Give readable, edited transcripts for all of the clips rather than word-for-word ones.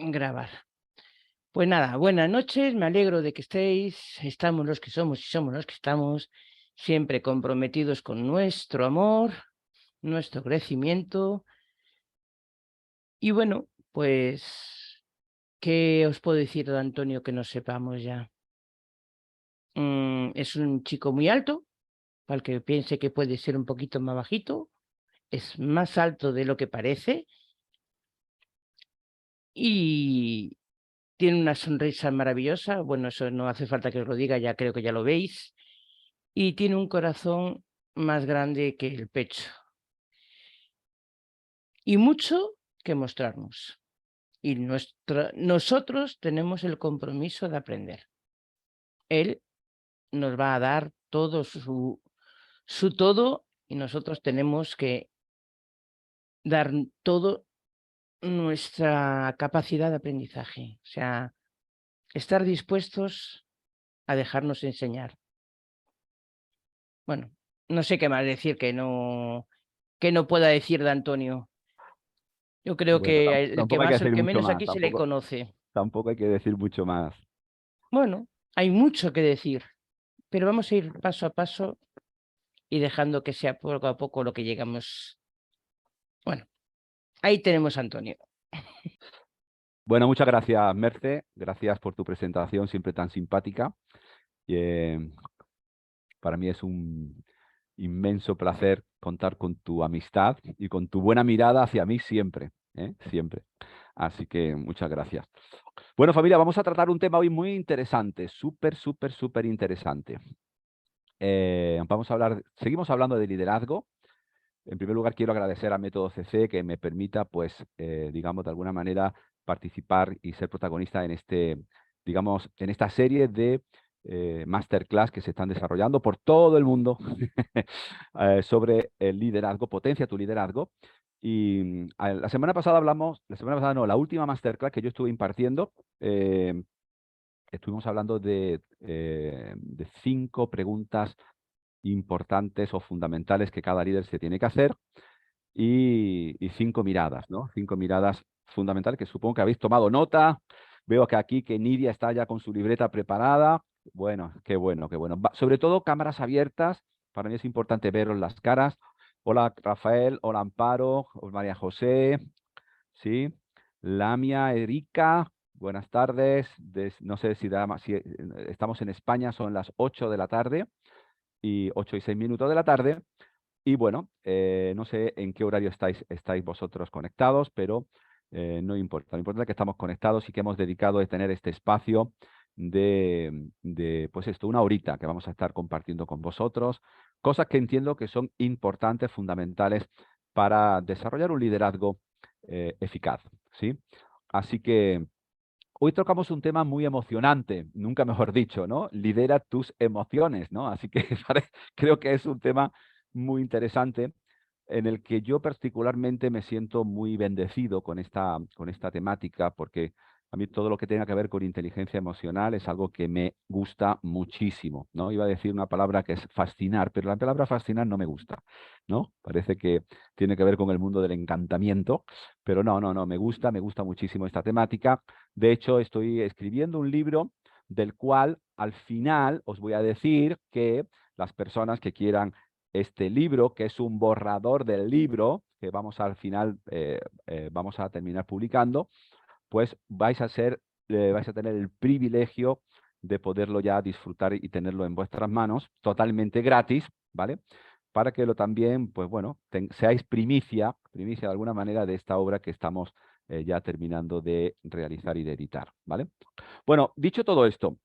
Grabar. Pues nada, buenas noches, me alegro de que estéis, estamos los que somos y somos los que estamos, siempre comprometidos con nuestro amor, nuestro crecimiento. Y bueno, pues, ¿qué os puedo decir de Antonio que no sepamos ya? Es un chico muy alto, para el que piense que puede ser un poquito más bajito, es más alto de lo que parece y tiene una sonrisa maravillosa. Bueno, eso no hace falta que os lo diga, ya creo que ya lo veis. Y tiene un corazón más grande que el pecho y mucho que mostrarnos. Y nosotros tenemos el compromiso de aprender. Él nos va a dar todo su todo y nosotros tenemos que dar todo nuestra capacidad de aprendizaje. O sea, estar dispuestos a dejarnos enseñar. Bueno, no sé qué más decir que no pueda decir de Antonio. Yo creo Bueno, que el que tampoco hay que más, el decir que mucho menos más, aquí se le conoce. tampoco hay que decir mucho más. Bueno, hay mucho que decir, pero vamos a ir paso a paso y dejando que sea poco a poco lo que llegamos. Bueno, ahí tenemos a Antonio. Bueno, muchas gracias, Merce. Gracias por tu presentación, siempre tan simpática. Y, para mí es un inmenso placer contar con tu amistad y con tu buena mirada hacia mí siempre, ¿eh? Siempre. Así que muchas gracias. Bueno, familia, vamos a tratar un tema hoy muy interesante, súper interesante. Seguimos hablando de liderazgo. En primer lugar, quiero agradecer a Método CC que me permita, pues, digamos, de alguna manera participar y ser protagonista en digamos, en esta serie de masterclass que se están desarrollando por todo el mundo sobre el liderazgo, potencia tu liderazgo. Y la semana pasada no, la última masterclass que yo estuve impartiendo, estuvimos hablando de 5 preguntas importantes o fundamentales que cada líder se tiene que hacer y 5 miradas, ¿no? 5 miradas fundamentales que supongo que habéis tomado nota. Veo que aquí que Nidia está ya con su libreta preparada. Bueno, qué bueno, qué bueno. Sobre todo cámaras abiertas. Para mí es importante veros las caras. Hola Rafael, hola Amparo, hola María José, ¿sí? Lamia, Erika, buenas tardes. No sé si estamos en España, son las 8 de la tarde y 8 y 6 minutos de la tarde. Y bueno, no sé en qué horario estáis vosotros conectados, pero no importa. Lo importante es que estamos conectados y que hemos dedicado a tener este espacio pues esto, una horita que vamos a estar compartiendo con vosotros, cosas que entiendo que son importantes, fundamentales para desarrollar un liderazgo eficaz, ¿sí? Así que hoy tocamos un tema muy emocionante, nunca mejor dicho, ¿no? Lidera tus emociones, ¿no? Así que creo que es un tema muy interesante en el que yo particularmente me siento muy bendecido con esta temática, porque a mí todo lo que tenga que ver con inteligencia emocional es algo que me gusta muchísimo, ¿no? Iba a decir una palabra que es fascinar, pero la palabra fascinar no me gusta, ¿no? Parece que tiene que ver con el mundo del encantamiento, pero no, me gusta muchísimo esta temática. De hecho, estoy escribiendo un libro del cual al final os voy a decir que las personas que quieran este libro, que es un borrador del libro, que al final vamos a terminar publicando, pues vais a tener el privilegio de poderlo ya disfrutar y tenerlo en vuestras manos totalmente gratis, ¿vale? Para que también, pues bueno, seáis primicia de alguna manera de esta obra que estamos ya terminando de realizar y de editar, ¿vale? Bueno, dicho todo esto,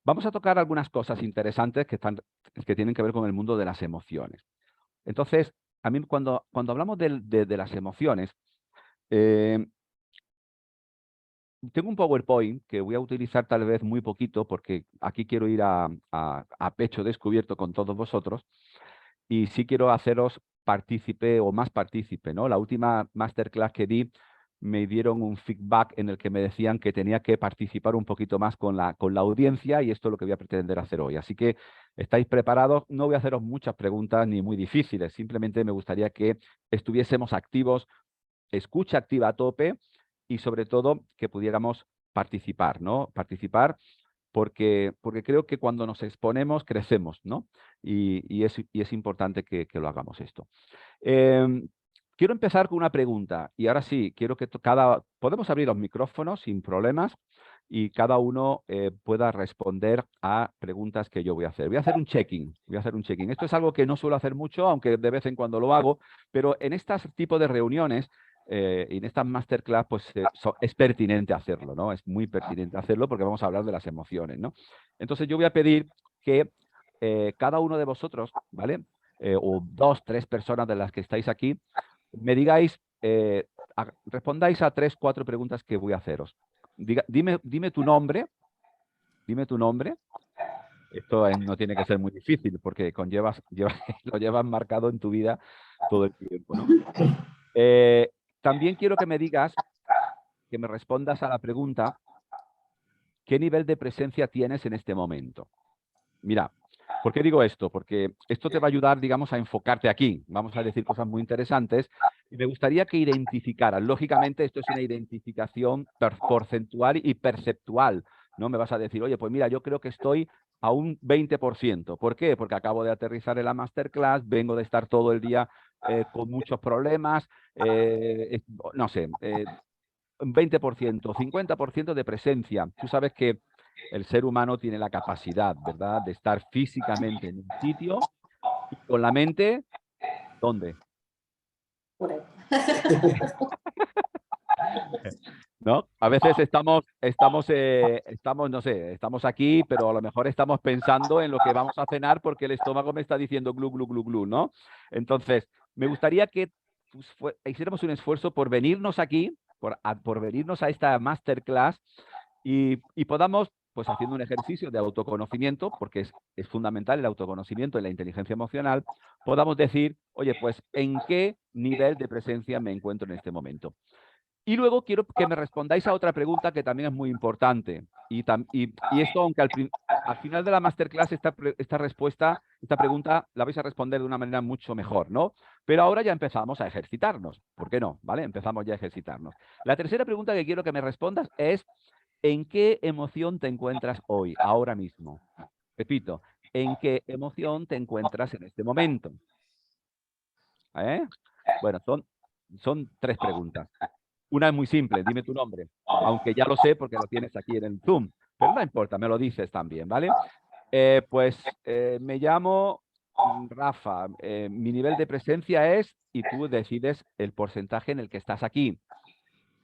vamos a tocar algunas cosas interesantes que tienen que ver con el mundo de las emociones. Entonces, a mí cuando hablamos de las emociones, tengo un PowerPoint que voy a utilizar tal vez muy poquito porque aquí quiero ir a pecho descubierto con todos vosotros y sí quiero haceros partícipe o más partícipe, ¿no? La última masterclass que di me dieron un feedback en el que me decían que tenía que participar un poquito más con la audiencia y esto es lo que voy a pretender hacer hoy. Así que, ¿estáis preparados? No voy a haceros muchas preguntas ni muy difíciles, simplemente me gustaría que estuviésemos activos, escucha activa a tope y sobre todo que pudiéramos participar, ¿no? Participar porque creo que cuando nos exponemos crecemos, ¿no? Y es importante que lo hagamos esto. Quiero empezar con una pregunta y ahora sí, quiero que podemos abrir los micrófonos sin problemas y cada uno pueda responder a preguntas que yo voy a hacer. Voy a hacer un check-in, Esto es algo que no suelo hacer mucho, aunque de vez en cuando lo hago, pero en este tipo de reuniones y en esta masterclass, pues es pertinente hacerlo, ¿no? Es muy pertinente hacerlo porque vamos a hablar de las emociones, ¿no? Entonces yo voy a pedir que cada uno de vosotros, ¿vale? O 2, 3 personas de las que estáis aquí, me digáis, respondáis a 3, 4 preguntas que voy a haceros. Dime tu nombre. Esto no tiene que ser muy difícil porque lo llevas marcado en tu vida todo el tiempo, ¿no? También quiero que me digas, que me respondas a la pregunta, ¿qué nivel de presencia tienes en este momento? Mira, ¿por qué digo esto? Porque esto te va a ayudar, digamos, a enfocarte aquí. Vamos a decir cosas muy interesantes y me gustaría que identificaras. Lógicamente, esto es una identificación porcentual y perceptual. No me vas a decir, oye, pues mira, yo creo que estoy a un 20%. ¿Por qué? Porque acabo de aterrizar en la masterclass, vengo de estar todo el día con muchos problemas, no sé, un 20%, 50% de presencia. Tú sabes que el ser humano tiene la capacidad, ¿verdad?, de estar físicamente en un sitio y con la mente, ¿dónde? Por ahí. ¿No? A veces estamos, no sé, estamos aquí, pero a lo mejor estamos pensando en lo que vamos a cenar porque el estómago me está diciendo glu, glu, glu, glu, ¿no? Entonces, me gustaría que hiciéramos un esfuerzo por venirnos aquí, por venirnos a esta masterclass y podamos, pues haciendo un ejercicio de autoconocimiento, porque es fundamental el autoconocimiento en la inteligencia emocional, podamos decir, oye, pues, ¿en qué nivel de presencia me encuentro en este momento? Y luego quiero que me respondáis a otra pregunta que también es muy importante. Y esto, aunque al final de la masterclass esta pregunta la vais a responder de una manera mucho mejor, ¿no? Pero ahora ya empezamos a ejercitarnos. ¿Por qué no? ¿Vale? Empezamos ya a ejercitarnos. La tercera pregunta que quiero que me respondas es, ¿en qué emoción te encuentras hoy, ahora mismo? Repito, ¿en qué emoción te encuentras en este momento? Bueno, son 3 preguntas. Una es muy simple, dime tu nombre, aunque ya lo sé porque lo tienes aquí en el Zoom, pero no importa, me lo dices también, ¿vale? Me llamo Rafa, mi nivel de presencia es, y tú decides el porcentaje en el que estás aquí.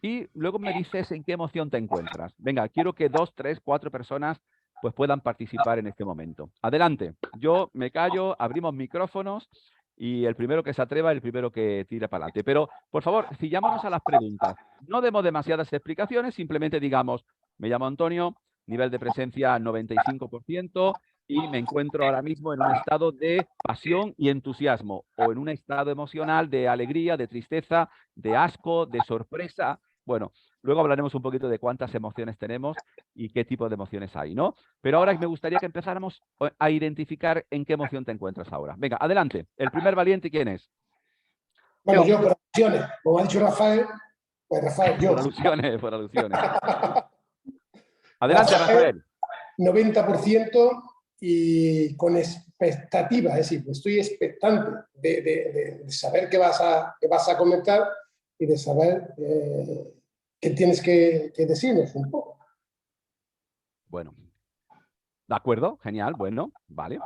Y luego me dices en qué emoción te encuentras. Venga, quiero que 2, 3, 4 personas pues puedan participar en este momento. Adelante, yo me callo, abrimos micrófonos y el primero que se atreva, el primero que tire para adelante. Pero, por favor, cillámonos a las preguntas. No demos demasiadas explicaciones, simplemente digamos, me llamo Antonio, nivel de presencia 95% y me encuentro ahora mismo en un estado de pasión y entusiasmo o en un estado emocional de alegría, de tristeza, de asco, de sorpresa. Bueno, luego hablaremos un poquito de cuántas emociones tenemos y qué tipo de emociones hay, ¿no? Pero ahora me gustaría que empezáramos a identificar en qué emoción te encuentras ahora. Venga, adelante. El primer valiente, ¿quién es? Bueno, yo, por alusiones. Como ha dicho Rafael, pues Rafael, yo. Por alusiones, por alusiones. Adelante, Rafael. 90% y con expectativa, es decir, estoy expectante de saber qué vas a comentar y de saber qué tienes que decirnos un poco. Bueno, de acuerdo, genial, bueno, vale,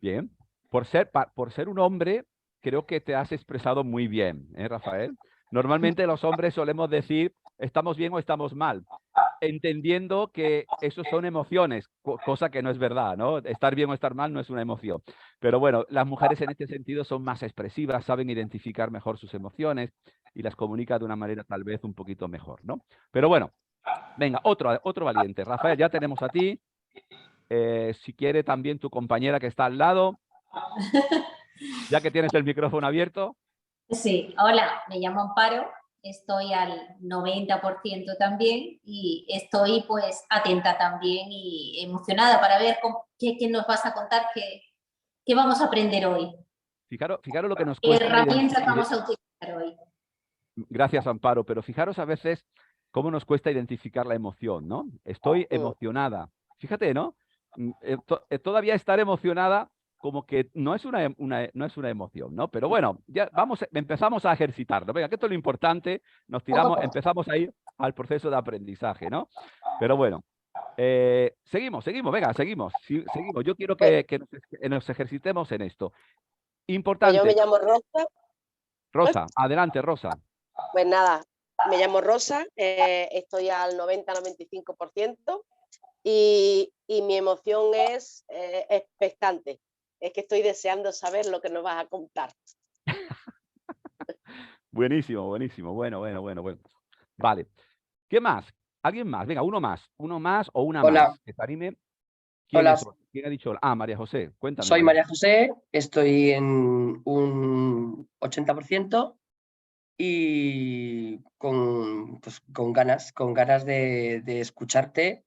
bien. Por ser un hombre, creo que te has expresado muy bien, Rafael? Normalmente los hombres solemos decir, estamos bien o estamos mal, entendiendo que eso son emociones, cosa que no es verdad, ¿no? Estar bien o estar mal no es una emoción. Pero bueno, las mujeres en este sentido son más expresivas, saben identificar mejor sus emociones y las comunican de una manera tal vez un poquito mejor, ¿no? Pero bueno, venga, otro valiente. Rafael, ya tenemos a ti. Si quiere también tu compañera que está al lado, ya que tienes el micrófono abierto. Sí, hola, me llamo Amparo, estoy al 90% también y estoy pues atenta también y emocionada para ver qué nos vas a contar, qué vamos a aprender hoy. Fijaros lo que nos ¿Qué cuesta herramientas vamos a utilizar hoy? Gracias, Amparo, pero fijaros a veces cómo nos cuesta identificar la emoción, ¿no? Estoy emocionada. Fíjate, ¿no? Todavía estar emocionada como que no es no es una emoción, ¿no? Pero bueno, ya empezamos a ejercitarlo. Venga, que esto es lo importante, nos tiramos, empezamos a ir al proceso de aprendizaje, ¿no? Pero bueno, seguimos, venga, seguimos. Yo quiero que nos ejercitemos en esto. Pues yo Importante. me llamo Rosa. Rosa, adelante, Rosa. Pues nada, me llamo Rosa, estoy al 90-95% y mi emoción es expectante. Es que estoy deseando saber lo que nos vas a contar. Buenísimo, buenísimo. Bueno. Vale. ¿Qué más? ¿Alguien más? Venga, uno más o una Hola. más. Que te anime. ¿Quién Hola. es? ¿Quién ha dicho hola? Ah, María José. Cuéntame. Soy María José, estoy en un 80% y pues, con ganas de escucharte,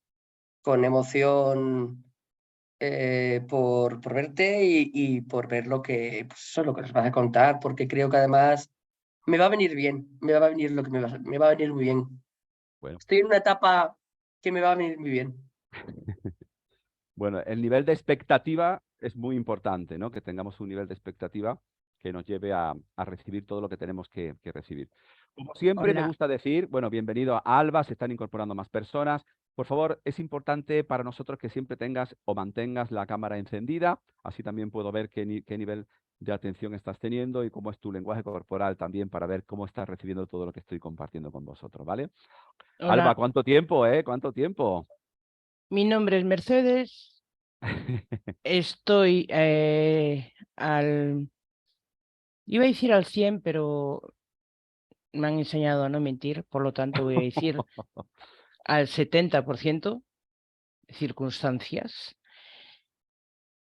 con emoción por verte y por ver lo que, pues eso, lo que nos vas a contar, porque creo que además me va a venir bien, me va a venir lo que me va a venir muy bien. Bueno. Estoy en una etapa que me va a venir muy bien. Bueno, el nivel de expectativa es muy importante, ¿no? Que tengamos un nivel de expectativa que nos lleve a recibir todo lo que tenemos que recibir. Como siempre, me gusta decir, bueno, bienvenido a Alba, se están incorporando más personas. Por favor, es importante para nosotros que siempre tengas o mantengas la cámara encendida, así también puedo ver qué nivel de atención estás teniendo y cómo es tu lenguaje corporal también para ver cómo estás recibiendo todo lo que estoy compartiendo con vosotros, ¿vale? Hola. Alba, ¿cuánto tiempo, ¿Cuánto tiempo? Mi nombre es Mercedes. Estoy iba a decir al 100, pero me han enseñado a no mentir, por lo tanto voy a decir al 70%, circunstancias.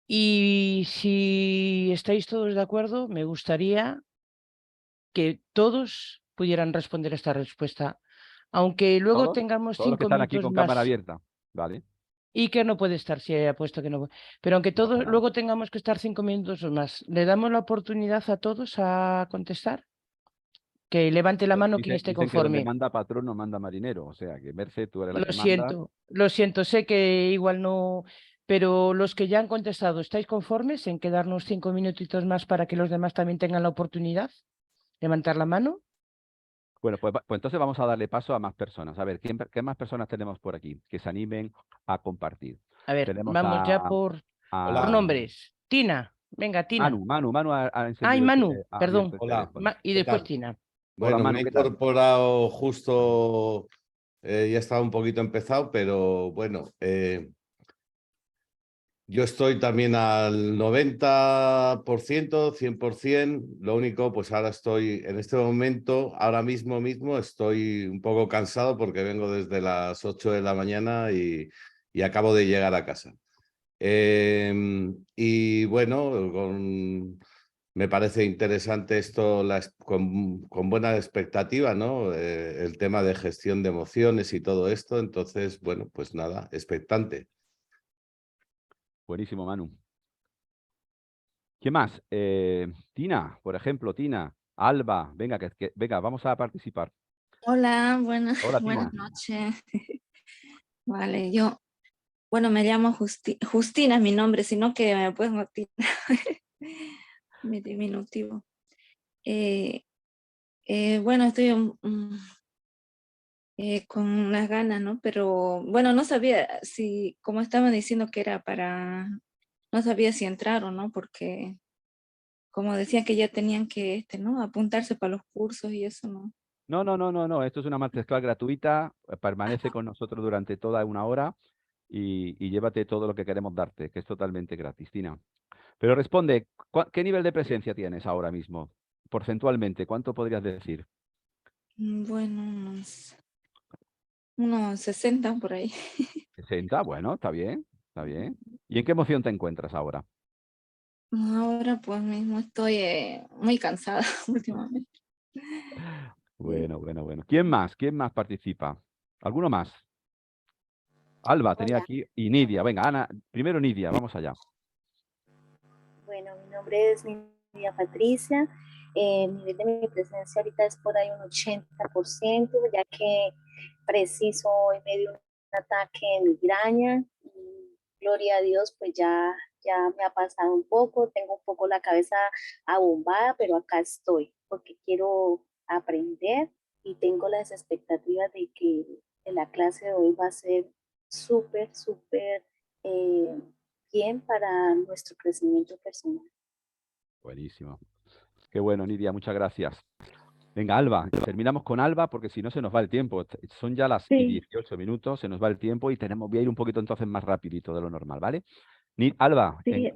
Y si estáis todos de acuerdo, me gustaría que todos pudieran responder esta respuesta, aunque luego ¿Todos? tengamos Todos los que 5 están aquí minutos con cámara más. abierta, ¿vale? Y que no puede estar, si he puesto que no. Pero aunque No pasa todos nada. luego tengamos que estar 5 minutos o más, ¿le damos la oportunidad a todos a contestar? Que levante la mano quien esté Dicen que donde conforme. manda patrón no manda marinero, o sea que Merce, tú eres la que manda. Lo siento, sé que igual no, pero los que ya han contestado, ¿estáis conformes en quedarnos 5 minutitos más para que los demás también tengan la oportunidad? ¿Levantar la mano? Bueno, pues entonces vamos a darle paso a más personas. A ver, ¿qué más personas tenemos por aquí que se animen a compartir? A ver, Tenemos vamos ya por nombres. Tina, venga, Tina. Manu ha Ay, encendido Manu, ha perdón. abierto el Hola. teléfono. Y ¿Qué después tal? Tina. Bueno, Hola, Manu, me he ¿qué tal? incorporado justo, ya estaba un poquito empezado, pero bueno, yo estoy también al 90%, 100%. Lo único, pues ahora estoy, en este momento, ahora mismo estoy un poco cansado porque vengo desde las 8 de la mañana y acabo de llegar a casa. Y bueno, me parece interesante esto con buena expectativa, ¿no? El tema de gestión de emociones y todo esto. Entonces, bueno, pues nada, expectante. Buenísimo, Manu. ¿Quién más? Tina, por ejemplo, Tina, Alba, venga, venga, vamos a participar. Hola, buenas Tina. noches. Vale, bueno, me llamo Justina, es mi nombre, sino que me puedes Martina, mi diminutivo. Bueno, estoy con unas ganas, ¿no? Pero bueno, no sabía si, como estaban diciendo que era no sabía si entrar o no, porque como decían que ya tenían que, ¿no? Apuntarse para los cursos y eso, ¿no? No, esto es una masterclass gratuita, permanece con nosotros durante toda una hora y llévate todo lo que queremos darte, que es totalmente gratis, Tina. Pero responde, ¿qué nivel de presencia tienes ahora mismo? Porcentualmente, ¿cuánto podrías decir? Bueno, unos 60 por ahí. 60, bueno, está bien, está bien. ¿Y en qué emoción te encuentras ahora? Ahora pues mismo estoy muy cansada últimamente. Bueno. ¿Quién más? ¿Quién más participa? ¿Alguno más? Alba, tenía Hola. aquí, y Nidia. Venga, Ana, primero Nidia, vamos allá. Bueno, mi nombre es Nidia Patricia, El nivel de mi presencia ahorita es por ahí un 80%, ya que preciso hoy me dio un ataque de migraña y gloria a Dios, pues ya me ha pasado un poco, tengo un poco la cabeza abombada, pero acá estoy porque quiero aprender y tengo las expectativas de que la clase de hoy va a ser súper, súper eh, bien para nuestro crecimiento personal. Buenísimo. Qué bueno, Nidia, muchas gracias. Venga, Alba, terminamos con Alba porque si no se nos va el tiempo. Son ya las y 18 minutos, se nos va el tiempo y voy a ir un poquito entonces más rapidito de lo normal, ¿vale? Alba, Sí, oye,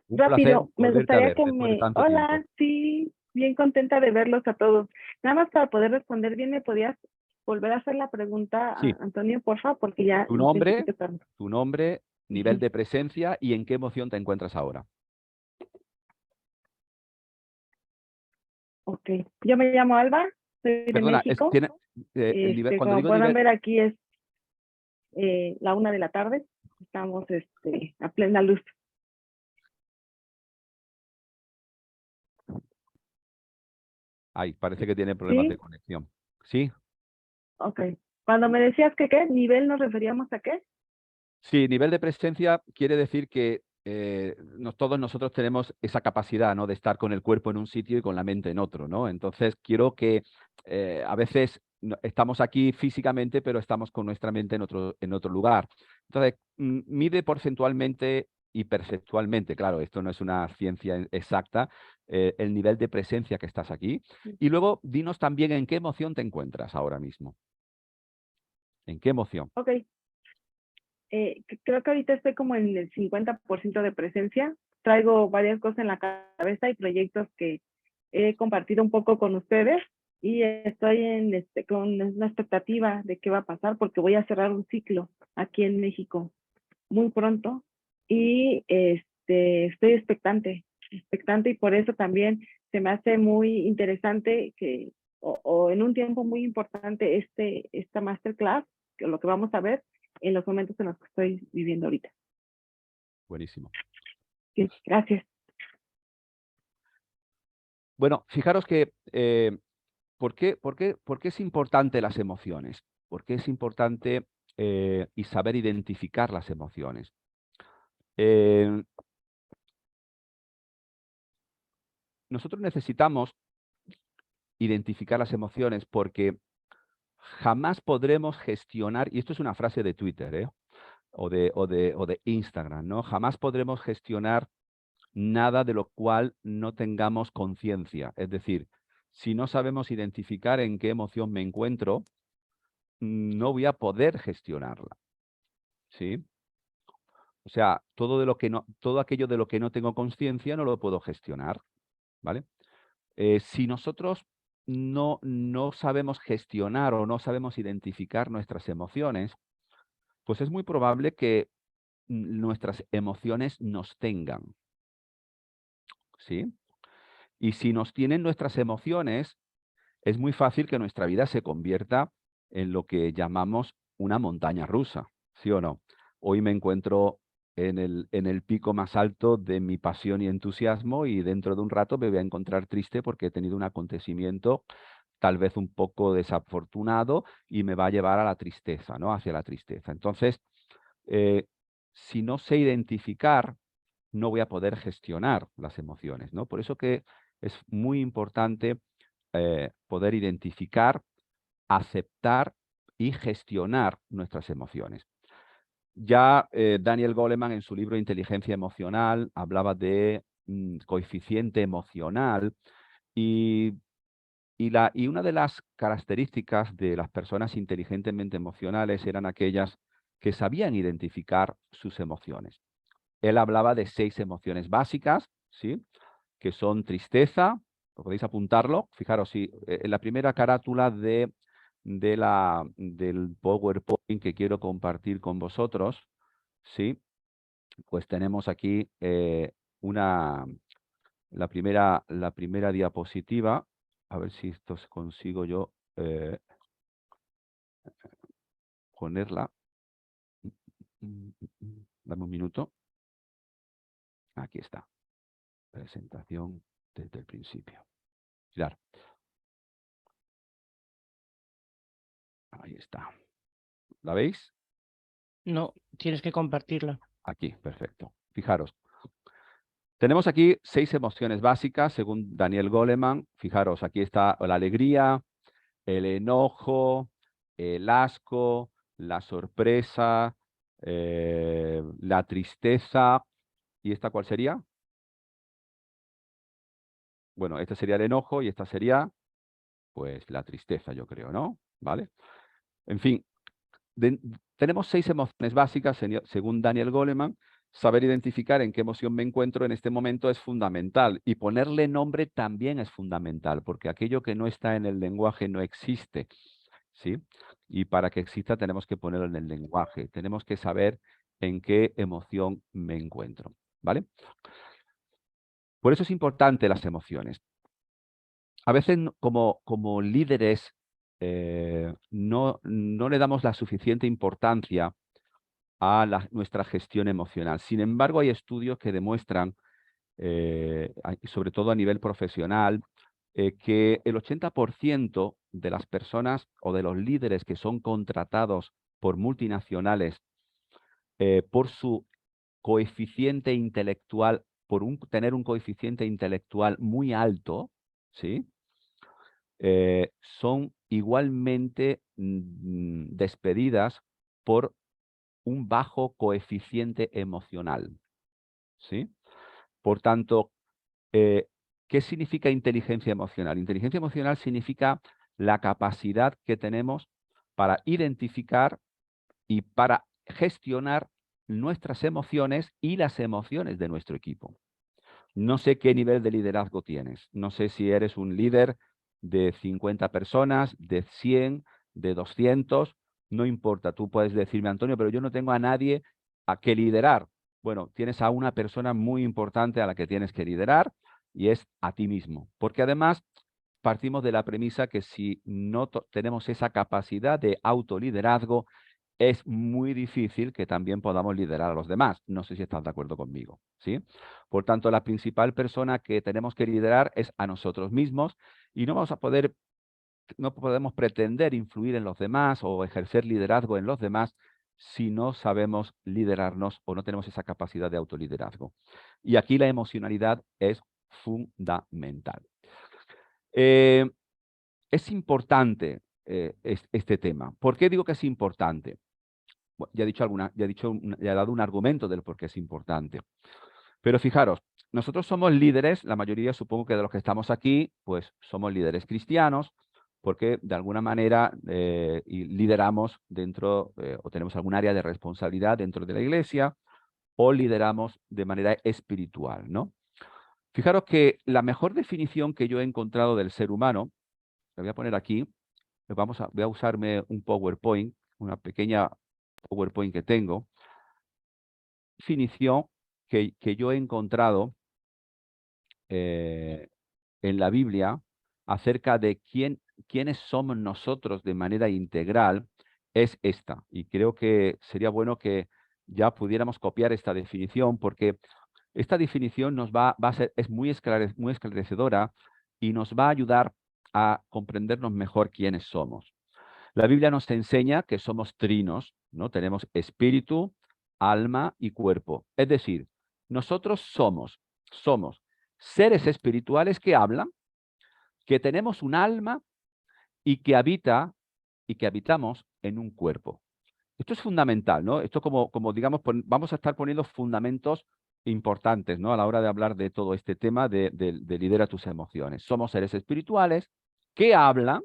un placer rápido, me volverte a gustaría ver que después de me... tanto tiempo. Hola, sí, bien contenta de verlos a todos. Nada más para poder responder bien, ¿me podías volver a hacer la pregunta, Sí, Antonio, por favor? Porque ya tu hice un nombre, poquito tarde. nivel de presencia y en qué emoción te encuentras ahora. Ok, yo me llamo Alba, soy de Perdona, México. el nivel, cuando Como digo puedan nivel, ver, aquí es la 1 de la tarde. Estamos a plena luz. ay, parece que tiene problemas de ¿Sí? conexión. ¿Sí? Ok. Cuando me decías que qué, nivel nos referíamos a qué. Sí, nivel de presencia quiere decir que todos nosotros tenemos esa capacidad, ¿no?, de estar con el cuerpo en un sitio y con la mente en otro, ¿no? Entonces, quiero que a veces estamos aquí físicamente, pero estamos con nuestra mente en otro lugar. Entonces, mide porcentualmente y perceptualmente, claro, esto no es una ciencia exacta, el nivel de presencia que estás aquí. Y luego, dinos también en qué emoción te encuentras ahora mismo. ¿En qué emoción? Ok. Creo que ahorita estoy como en el 50% de presencia. Traigo varias cosas en la cabeza y proyectos que he compartido un poco con ustedes y estoy con una expectativa de qué va a pasar porque voy a cerrar un ciclo aquí en México muy pronto y estoy expectante y por eso también se me hace muy interesante o en un tiempo muy importante esta masterclass, que lo que vamos a ver en los momentos en los que estoy viviendo ahorita. Buenísimo. Sí, gracias. Bueno, fijaros que ¿por qué es importante las emociones? ¿Por qué es importante y saber identificar las emociones? Nosotros necesitamos identificar las emociones porque jamás podremos gestionar, y esto es una frase de Twitter, o de Instagram, ¿no? Jamás podremos gestionar nada de lo cual no tengamos conciencia. Es decir, si no sabemos identificar en qué emoción me encuentro, no voy a poder gestionarla, ¿sí? O sea, todo aquello de lo que no tengo conciencia no lo puedo gestionar, ¿vale? Si nosotros no sabemos gestionar o no sabemos identificar nuestras emociones, pues es muy probable que nuestras emociones nos tengan, ¿sí? Y si nos tienen nuestras emociones, es muy fácil que nuestra vida se convierta en lo que llamamos una montaña rusa, ¿sí o no? Hoy me encuentro en el pico más alto de mi pasión y entusiasmo y dentro de un rato me voy a encontrar triste porque he tenido un acontecimiento tal vez un poco desafortunado y me va a llevar a la tristeza, ¿no? Hacia la tristeza. Entonces, si no sé identificar, no voy a poder gestionar las emociones, ¿no? Por eso que es muy importante poder identificar, aceptar y gestionar nuestras emociones. Ya Daniel Goleman en su libro Inteligencia Emocional hablaba de coeficiente emocional y una de las características de las personas inteligentemente emocionales eran aquellas que sabían identificar sus emociones. Él hablaba de 6 emociones básicas, ¿sí?, que son tristeza, podéis apuntarlo. Fijaros, si en la primera carátula del PowerPoint que quiero compartir con vosotros, ¿sí?, pues tenemos aquí la primera diapositiva. A ver si esto consigo yo ponerla. Dame un minuto. Aquí está. Presentación desde el principio. Pilar. Ahí está. ¿La veis? No, tienes que compartirla. Aquí, perfecto. Fijaros. Tenemos aquí 6 emociones básicas, según Daniel Goleman. Fijaros, aquí está la alegría, el enojo, el asco, la sorpresa, la tristeza. ¿Y esta cuál sería? Bueno, este sería el enojo y esta sería, pues, la tristeza, yo creo, ¿no? ¿Vale? En fin, tenemos 6 emociones básicas, según Daniel Goleman. Saber identificar en qué emoción me encuentro en este momento es fundamental y ponerle nombre también es fundamental, porque aquello que no está en el lenguaje no existe, ¿sí? Y para que exista tenemos que ponerlo en el lenguaje, tenemos que saber en qué emoción me encuentro, ¿vale? Por eso es importante las emociones. A veces como líderes no le damos la suficiente importancia a nuestra gestión emocional. Sin embargo, hay estudios que demuestran, sobre todo a nivel profesional, que el 80% de las personas o de los líderes que son contratados por multinacionales por su coeficiente intelectual, tener un coeficiente intelectual muy alto, ¿sí? Son igualmente despedidas por un bajo coeficiente emocional, ¿sí? Por tanto, ¿qué significa inteligencia emocional? Inteligencia emocional significa la capacidad que tenemos para identificar y para gestionar nuestras emociones y las emociones de nuestro equipo. No sé qué nivel de liderazgo tienes. No sé si eres un líder de 50 personas, de 100, de 200. No importa, tú puedes decirme, Antonio, pero yo no tengo a nadie a que liderar. Bueno, tienes a una persona muy importante a la que tienes que liderar y es a ti mismo. Porque además partimos de la premisa que si no tenemos esa capacidad de autoliderazgo, es muy difícil que también podamos liderar a los demás. No sé si estás de acuerdo conmigo, ¿sí? Por tanto, la principal persona que tenemos que liderar es a nosotros mismos y no podemos pretender influir en los demás o ejercer liderazgo en los demás si no sabemos liderarnos o no tenemos esa capacidad de autoliderazgo. Y aquí la emocionalidad es fundamental. Es importante este tema. ¿Por qué digo que es importante? Bueno, ya he dado un argumento del por qué es importante. Pero fijaros, nosotros somos líderes, la mayoría supongo que de los que estamos aquí, pues somos líderes cristianos, porque de alguna manera lideramos dentro o tenemos algún área de responsabilidad dentro de la iglesia o lideramos de manera espiritual, ¿no? Fijaros que la mejor definición que yo he encontrado del ser humano, la voy a poner aquí, voy a usarme un PowerPoint, una pequeña PowerPoint que tengo, definición que yo he encontrado en la Biblia acerca de quiénes somos nosotros de manera integral es esta. Y creo que sería bueno que ya pudiéramos copiar esta definición porque esta definición es muy esclarecedora y nos va a ayudar a comprendernos mejor quiénes somos. La Biblia nos enseña que somos trinos, ¿no? Tenemos espíritu, alma y cuerpo. Es decir, nosotros somos seres espirituales que hablan, que tenemos un alma y que habitamos en un cuerpo. Esto es fundamental, ¿no? Esto como digamos, vamos a estar poniendo fundamentos importantes, ¿no? A la hora de hablar de todo este tema de lidera tus emociones. Somos seres espirituales que hablan,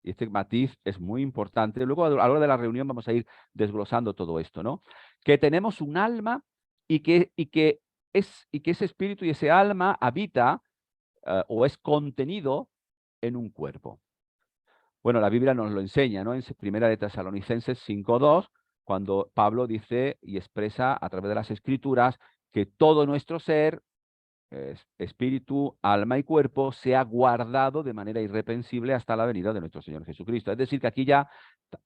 y este matiz es muy importante. Luego, a la hora de la reunión, vamos a ir desglosando todo esto, ¿no? Que tenemos un alma y que ese espíritu y ese alma habita o es contenido en un cuerpo. Bueno, la Biblia nos lo enseña, ¿no? En Primera de Tesalonicenses 5:2, cuando Pablo dice y expresa a través de las Escrituras que todo nuestro ser, espíritu, alma y cuerpo, sea guardado de manera irreprensible hasta la venida de nuestro Señor Jesucristo. Es decir, que aquí ya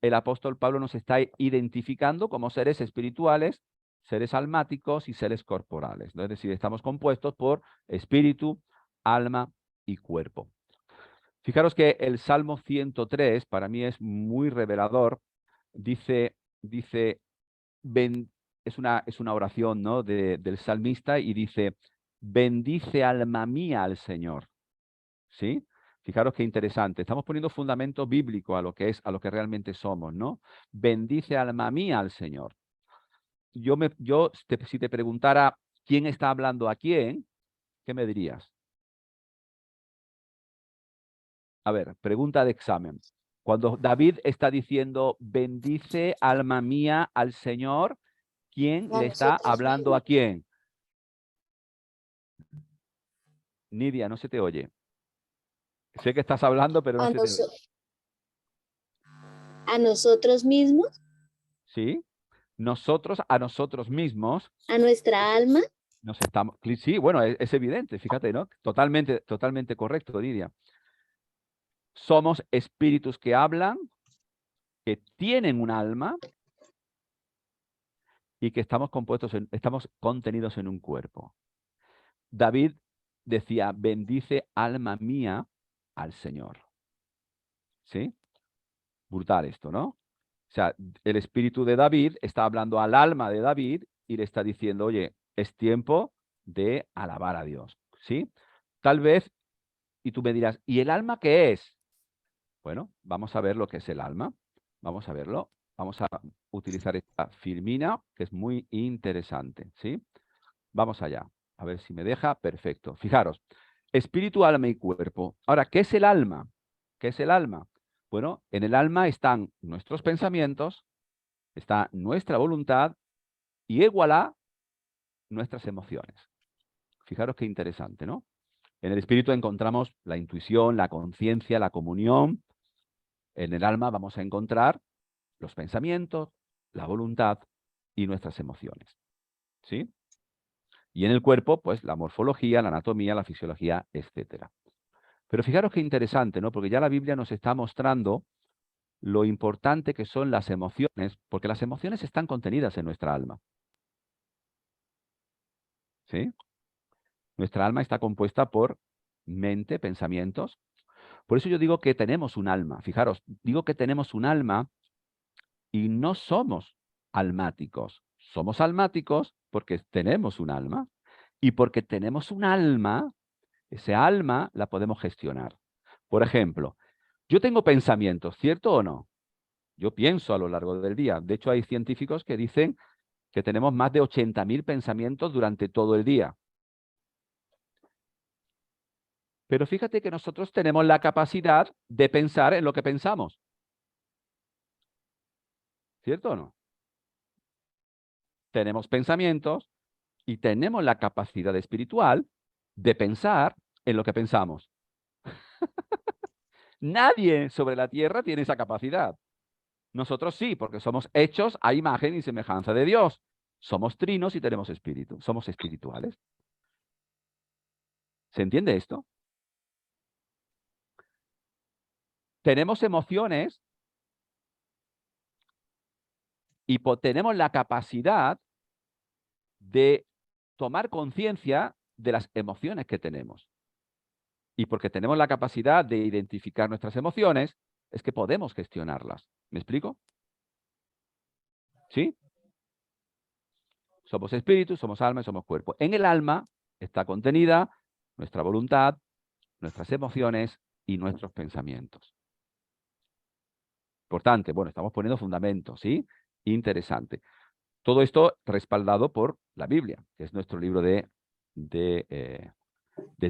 el apóstol Pablo nos está identificando como seres espirituales, seres almáticos y seres corporales, ¿no? Es decir, estamos compuestos por espíritu, alma y cuerpo. Fijaros que el Salmo 103 para mí es muy revelador. Dice es una oración, ¿no? del salmista y dice, bendice alma mía al Señor. ¿Sí? Fijaros qué interesante. Estamos poniendo fundamento bíblico a lo que realmente somos, ¿no? Bendice alma mía al Señor. Si te preguntara quién está hablando a quién, ¿qué me dirías? A ver, pregunta de examen. Cuando David está diciendo, bendice alma mía al Señor, ¿quién le está hablando a quién? Nidia, no se te oye. Sé que estás hablando, pero no se te oye. ¿A nosotros mismos? ¿Sí? Nosotros a nosotros mismos. ¿A nuestra alma? Sí, bueno, es evidente, fíjate, ¿no? Totalmente correcto, Nidia. Somos espíritus que hablan, que tienen un alma y que estamos contenidos en un cuerpo. David decía, bendice alma mía al Señor. ¿Sí? Brutal esto, ¿no? O sea, el espíritu de David está hablando al alma de David y le está diciendo, oye, es tiempo de alabar a Dios. ¿Sí? Tal vez, y tú me dirás, ¿y el alma qué es? Bueno, vamos a ver lo que es el alma. Vamos a verlo. Vamos a utilizar esta filmina, que es muy interesante. ¿Sí? Vamos allá. A ver si me deja. Perfecto. Fijaros. Espíritu, alma y cuerpo. Ahora, ¿qué es el alma? ¿Qué es el alma? Bueno, en el alma están nuestros pensamientos, está nuestra voluntad y igualá nuestras emociones. Fijaros qué interesante, ¿no? En el espíritu encontramos la intuición, la conciencia, la comunión. En el alma vamos a encontrar los pensamientos, la voluntad y nuestras emociones. ¿Sí? Y en el cuerpo, pues la morfología, la anatomía, la fisiología, etc. Pero fijaros qué interesante, ¿no? Porque ya la Biblia nos está mostrando lo importante que son las emociones, porque las emociones están contenidas en nuestra alma. ¿Sí? Nuestra alma está compuesta por mente, pensamientos. Por eso yo digo que tenemos un alma. Fijaros, digo que tenemos un alma y no somos almáticos. Somos almáticos porque tenemos un alma y porque tenemos un alma, ese alma la podemos gestionar. Por ejemplo, yo tengo pensamientos, ¿cierto o no? Yo pienso a lo largo del día. De hecho, hay científicos que dicen que tenemos más de 80.000 pensamientos durante todo el día. Pero fíjate que nosotros tenemos la capacidad de pensar en lo que pensamos. ¿Cierto o no? Tenemos pensamientos y tenemos la capacidad espiritual de pensar en lo que pensamos. Nadie sobre la tierra tiene esa capacidad. Nosotros sí, porque somos hechos a imagen y semejanza de Dios. Somos trinos y tenemos espíritu. Somos espirituales. ¿Se entiende esto? Tenemos emociones y tenemos la capacidad de tomar conciencia de las emociones que tenemos. Y porque tenemos la capacidad de identificar nuestras emociones, es que podemos gestionarlas. ¿Me explico? ¿Sí? Somos espíritu, somos alma y somos cuerpo. En el alma está contenida nuestra voluntad, nuestras emociones y nuestros pensamientos. Importante, bueno, estamos poniendo fundamentos, ¿sí? Interesante. Todo esto respaldado por la Biblia, que es nuestro libro de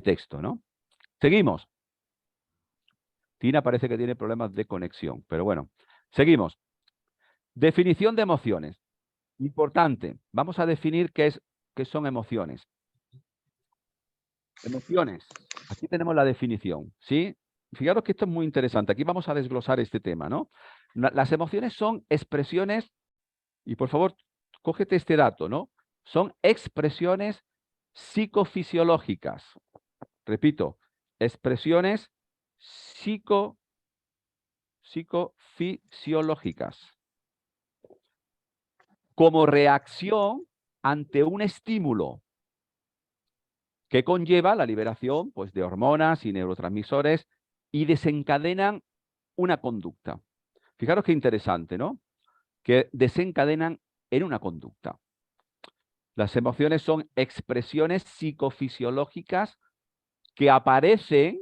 texto, ¿no? Seguimos. Tina parece que tiene problemas de conexión, pero bueno, seguimos. Definición de emociones. Importante. Vamos a definir qué son emociones. Emociones. Aquí tenemos la definición, ¿sí? Fijaros que esto es muy interesante. Aquí vamos a desglosar este tema, ¿no? Las emociones son expresiones, y por favor, cógete este dato, ¿no? Son expresiones psicofisiológicas. Repito, expresiones psicofisiológicas. Como reacción ante un estímulo que conlleva la liberación, pues, de hormonas y neurotransmisores y desencadenan una conducta. Fijaros qué interesante, ¿no? Que desencadenan en una conducta. Las emociones son expresiones psicofisiológicas que aparecen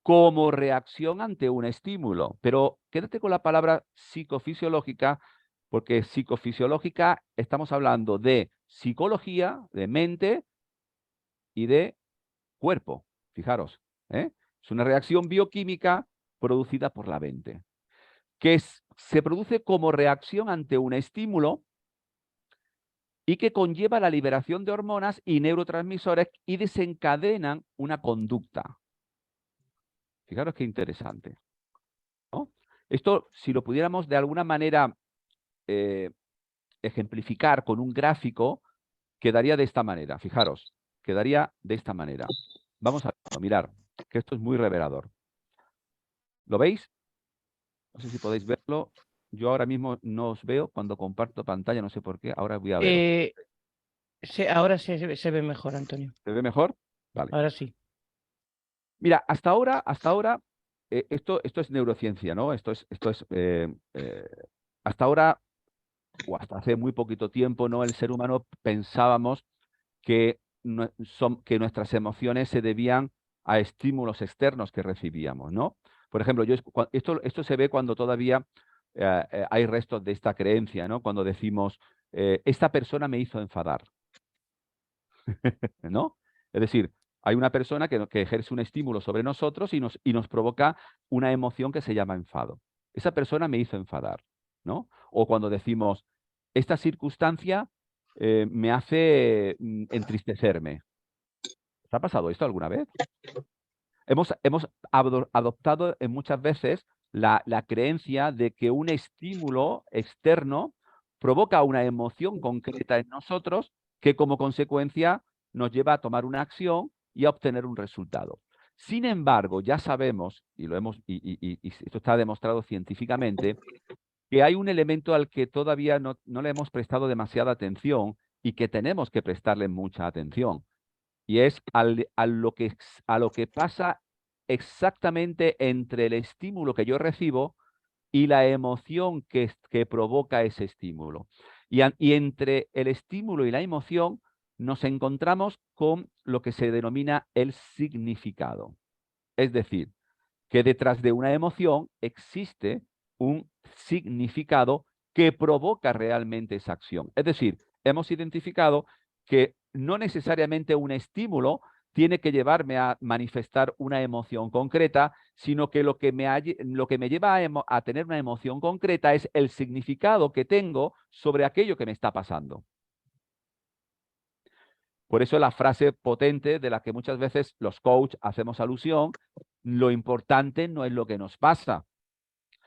como reacción ante un estímulo. Pero quédate con la palabra psicofisiológica, porque psicofisiológica estamos hablando de psicología, de mente y de cuerpo. Fijaros, ¿eh? Es una reacción bioquímica producida por la mente, que se produce como reacción ante un estímulo y que conlleva la liberación de hormonas y neurotransmisores y desencadenan una conducta. Fijaros qué interesante, ¿no? Esto, si lo pudiéramos de alguna manera ejemplificar con un gráfico, quedaría de esta manera. Fijaros, quedaría de esta manera. Vamos a mirar, que esto es muy revelador. ¿Lo veis? No sé si podéis verlo. Yo ahora mismo no os veo cuando comparto pantalla, no sé por qué. Ahora voy a ver. Ahora se ve mejor, Antonio. ¿Se ve mejor? Vale. Ahora sí. Mira, hasta ahora, esto es neurociencia, ¿no? Hasta ahora, o hasta hace muy poquito tiempo, ¿no? El ser humano pensábamos que nuestras emociones se debían a estímulos externos que recibíamos, ¿no? Por ejemplo, esto se ve cuando todavía hay restos de esta creencia, ¿no? Cuando decimos, esta persona me hizo enfadar, ¿no? Es decir, hay una persona que ejerce un estímulo sobre nosotros y nos provoca una emoción que se llama enfado. Esa persona me hizo enfadar, ¿no? O cuando decimos, esta circunstancia me hace entristecerme. ¿Te ha pasado esto alguna vez? Hemos adoptado muchas veces la creencia de que un estímulo externo provoca una emoción concreta en nosotros que como consecuencia nos lleva a tomar una acción y a obtener un resultado. Sin embargo, ya sabemos, y esto está demostrado científicamente, que hay un elemento al que todavía no le hemos prestado demasiada atención y que tenemos que prestarle mucha atención. Y es a lo que pasa exactamente entre el estímulo que yo recibo y la emoción que provoca ese estímulo. Y entre el estímulo y la emoción nos encontramos con lo que se denomina el significado. Es decir, que detrás de una emoción existe un significado que provoca realmente esa acción. Es decir, hemos identificado que no necesariamente un estímulo tiene que llevarme a manifestar una emoción concreta, sino que lo que me lleva a tener una emoción concreta es el significado que tengo sobre aquello que me está pasando. Por eso la frase potente de la que muchas veces los coaches hacemos alusión, lo importante no es lo que nos pasa,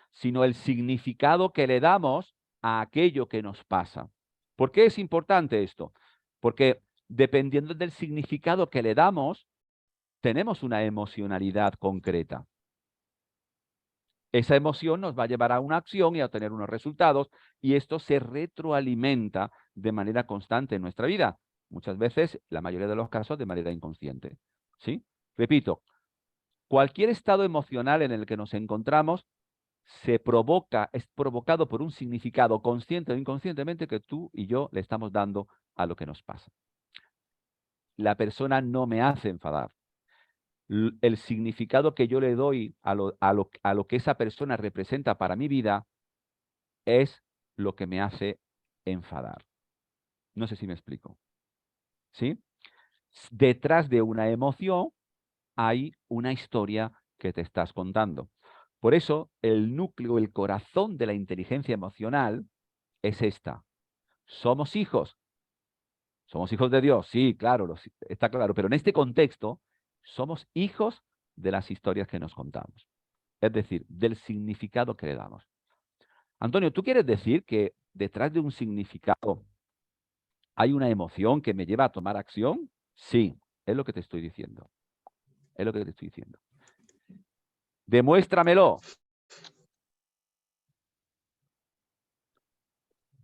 sino el significado que le damos a aquello que nos pasa. ¿Por qué es importante esto? Porque dependiendo del significado que le damos, tenemos una emocionalidad concreta. Esa emoción nos va a llevar a una acción y a obtener unos resultados, y esto se retroalimenta de manera constante en nuestra vida. Muchas veces, la mayoría de los casos, de manera inconsciente. ¿Sí? Repito, cualquier estado emocional en el que nos encontramos es provocado por un significado consciente o inconscientemente que tú y yo le estamos dando a lo que nos pasa. La persona no me hace enfadar. El significado que yo le doy a lo que esa persona representa para mi vida es lo que me hace enfadar. No sé si me explico. ¿Sí? Detrás de una emoción hay una historia que te estás contando. Por eso, el núcleo, el corazón de la inteligencia emocional es esta. ¿Somos hijos? ¿Somos hijos de Dios? Sí, claro, está claro. Pero en este contexto, somos hijos de las historias que nos contamos. Es decir, del significado que le damos. Antonio, ¿tú quieres decir que detrás de un significado hay una emoción que me lleva a tomar acción? Sí, es lo que te estoy diciendo. Es lo que te estoy diciendo. Demuéstramelo.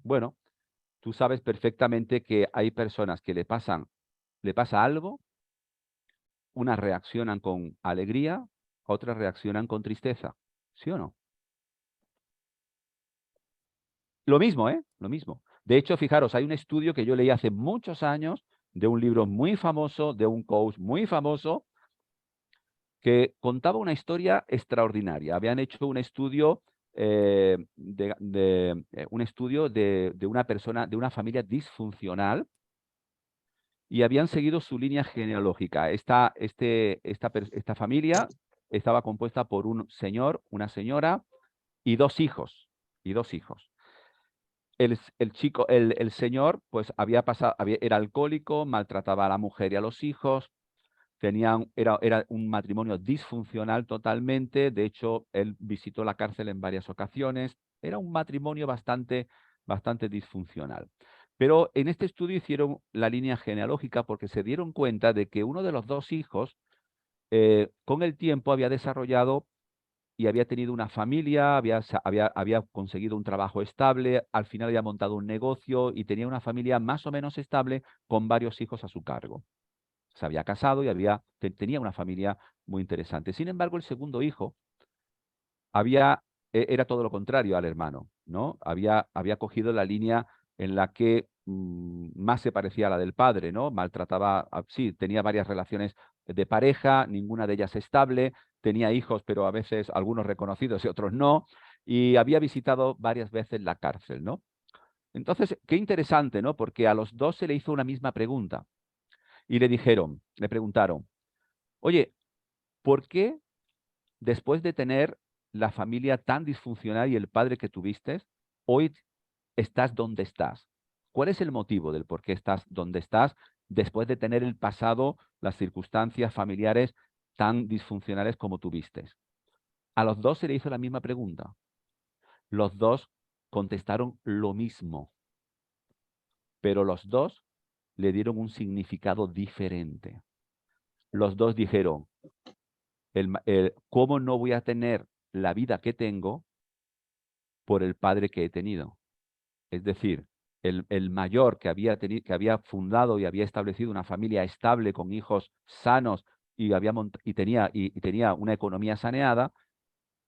Bueno, tú sabes perfectamente que hay personas que le pasa algo, unas reaccionan con alegría, otras reaccionan con tristeza. ¿Sí o no? Lo mismo, ¿eh? Lo mismo. De hecho, fijaros, hay un estudio que yo leí hace muchos años de un libro muy famoso, de un coach muy famoso, que contaba una historia extraordinaria. Habían hecho un estudio de una persona, de una familia disfuncional, y habían seguido su línea genealógica. Esta familia estaba compuesta por un señor, una señora y dos hijos. El señor, pues era alcohólico, maltrataba a la mujer y a los hijos, era un matrimonio disfuncional totalmente. De hecho, él visitó la cárcel en varias ocasiones. Era un matrimonio bastante disfuncional. Pero en este estudio hicieron la línea genealógica porque se dieron cuenta de que uno de los dos hijos, con el tiempo, había desarrollado y había tenido una familia, había conseguido un trabajo estable, al final había montado un negocio y tenía una familia más o menos estable con varios hijos a su cargo. Se había casado y tenía una familia muy interesante. Sin embargo, el segundo hijo era todo lo contrario al hermano, ¿no? Había cogido la línea en la que más se parecía a la del padre, ¿no? Maltrataba, sí, tenía varias relaciones de pareja, ninguna de ellas estable, tenía hijos, pero a veces algunos reconocidos y otros no, y había visitado varias veces la cárcel, ¿no? Entonces, qué interesante, ¿no? Porque a los dos se le hizo una misma pregunta y le preguntaron, oye, ¿por qué después de tener la familia tan disfuncional y el padre que tuviste, hoy estás donde estás? ¿Cuál es el motivo del por qué estás donde estás después de tener el pasado, las circunstancias familiares tan disfuncionales como tuviste? A los dos se le hizo la misma pregunta. Los dos contestaron lo mismo, pero los dos le dieron un significado diferente. Los dos dijeron, ¿cómo no voy a tener la vida que tengo por el padre que he tenido? Es decir, el mayor que había fundado y había establecido una familia estable con hijos sanos y tenía una economía saneada,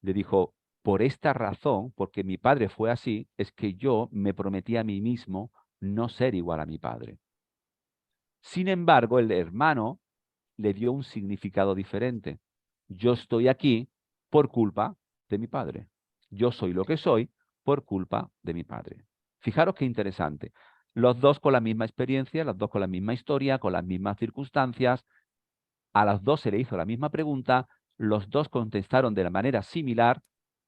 le dijo, por esta razón, porque mi padre fue así, es que yo me prometí a mí mismo no ser igual a mi padre. Sin embargo, el hermano le dio un significado diferente. Yo estoy aquí por culpa de mi padre. Yo soy lo que soy por culpa de mi padre. Fijaros qué interesante. Los dos con la misma experiencia, los dos con la misma historia, con las mismas circunstancias. A los dos se le hizo la misma pregunta, los dos contestaron de la manera similar,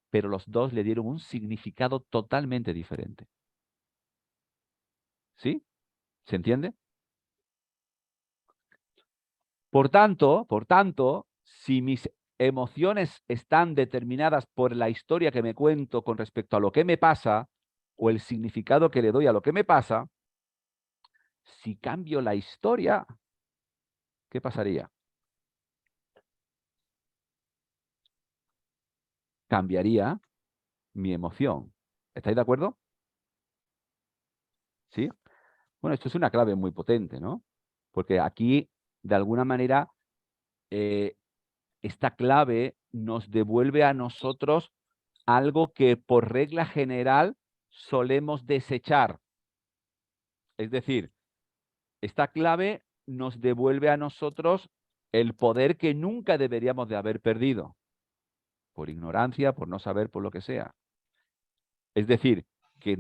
pero los dos le dieron un significado totalmente diferente. ¿Sí? ¿Se entiende? Por tanto, si mis emociones están determinadas por la historia que me cuento con respecto a lo que me pasa o el significado que le doy a lo que me pasa, si cambio la historia, ¿qué pasaría? Cambiaría mi emoción. ¿Estáis de acuerdo? ¿Sí? Bueno, esto es una clave muy potente, ¿no? Porque aquí, de alguna manera, esta clave nos devuelve a nosotros algo que por regla general solemos desechar. Es decir, esta clave nos devuelve a nosotros el poder que nunca deberíamos de haber perdido, por ignorancia, por no saber, por lo que sea. Es decir, que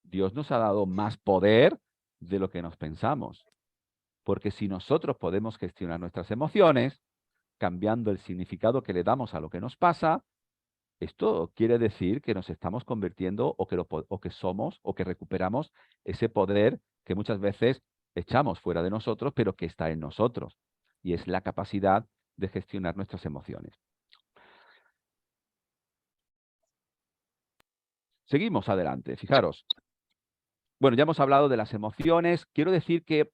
Dios nos ha dado más poder de lo que nos pensamos. Porque si nosotros podemos gestionar nuestras emociones, cambiando el significado que le damos a lo que nos pasa, esto quiere decir que nos estamos convirtiendo o que somos o que recuperamos ese poder que muchas veces echamos fuera de nosotros, pero que está en nosotros. Y es la capacidad de gestionar nuestras emociones. Seguimos adelante, fijaros. Bueno, ya hemos hablado de las emociones. Quiero decir que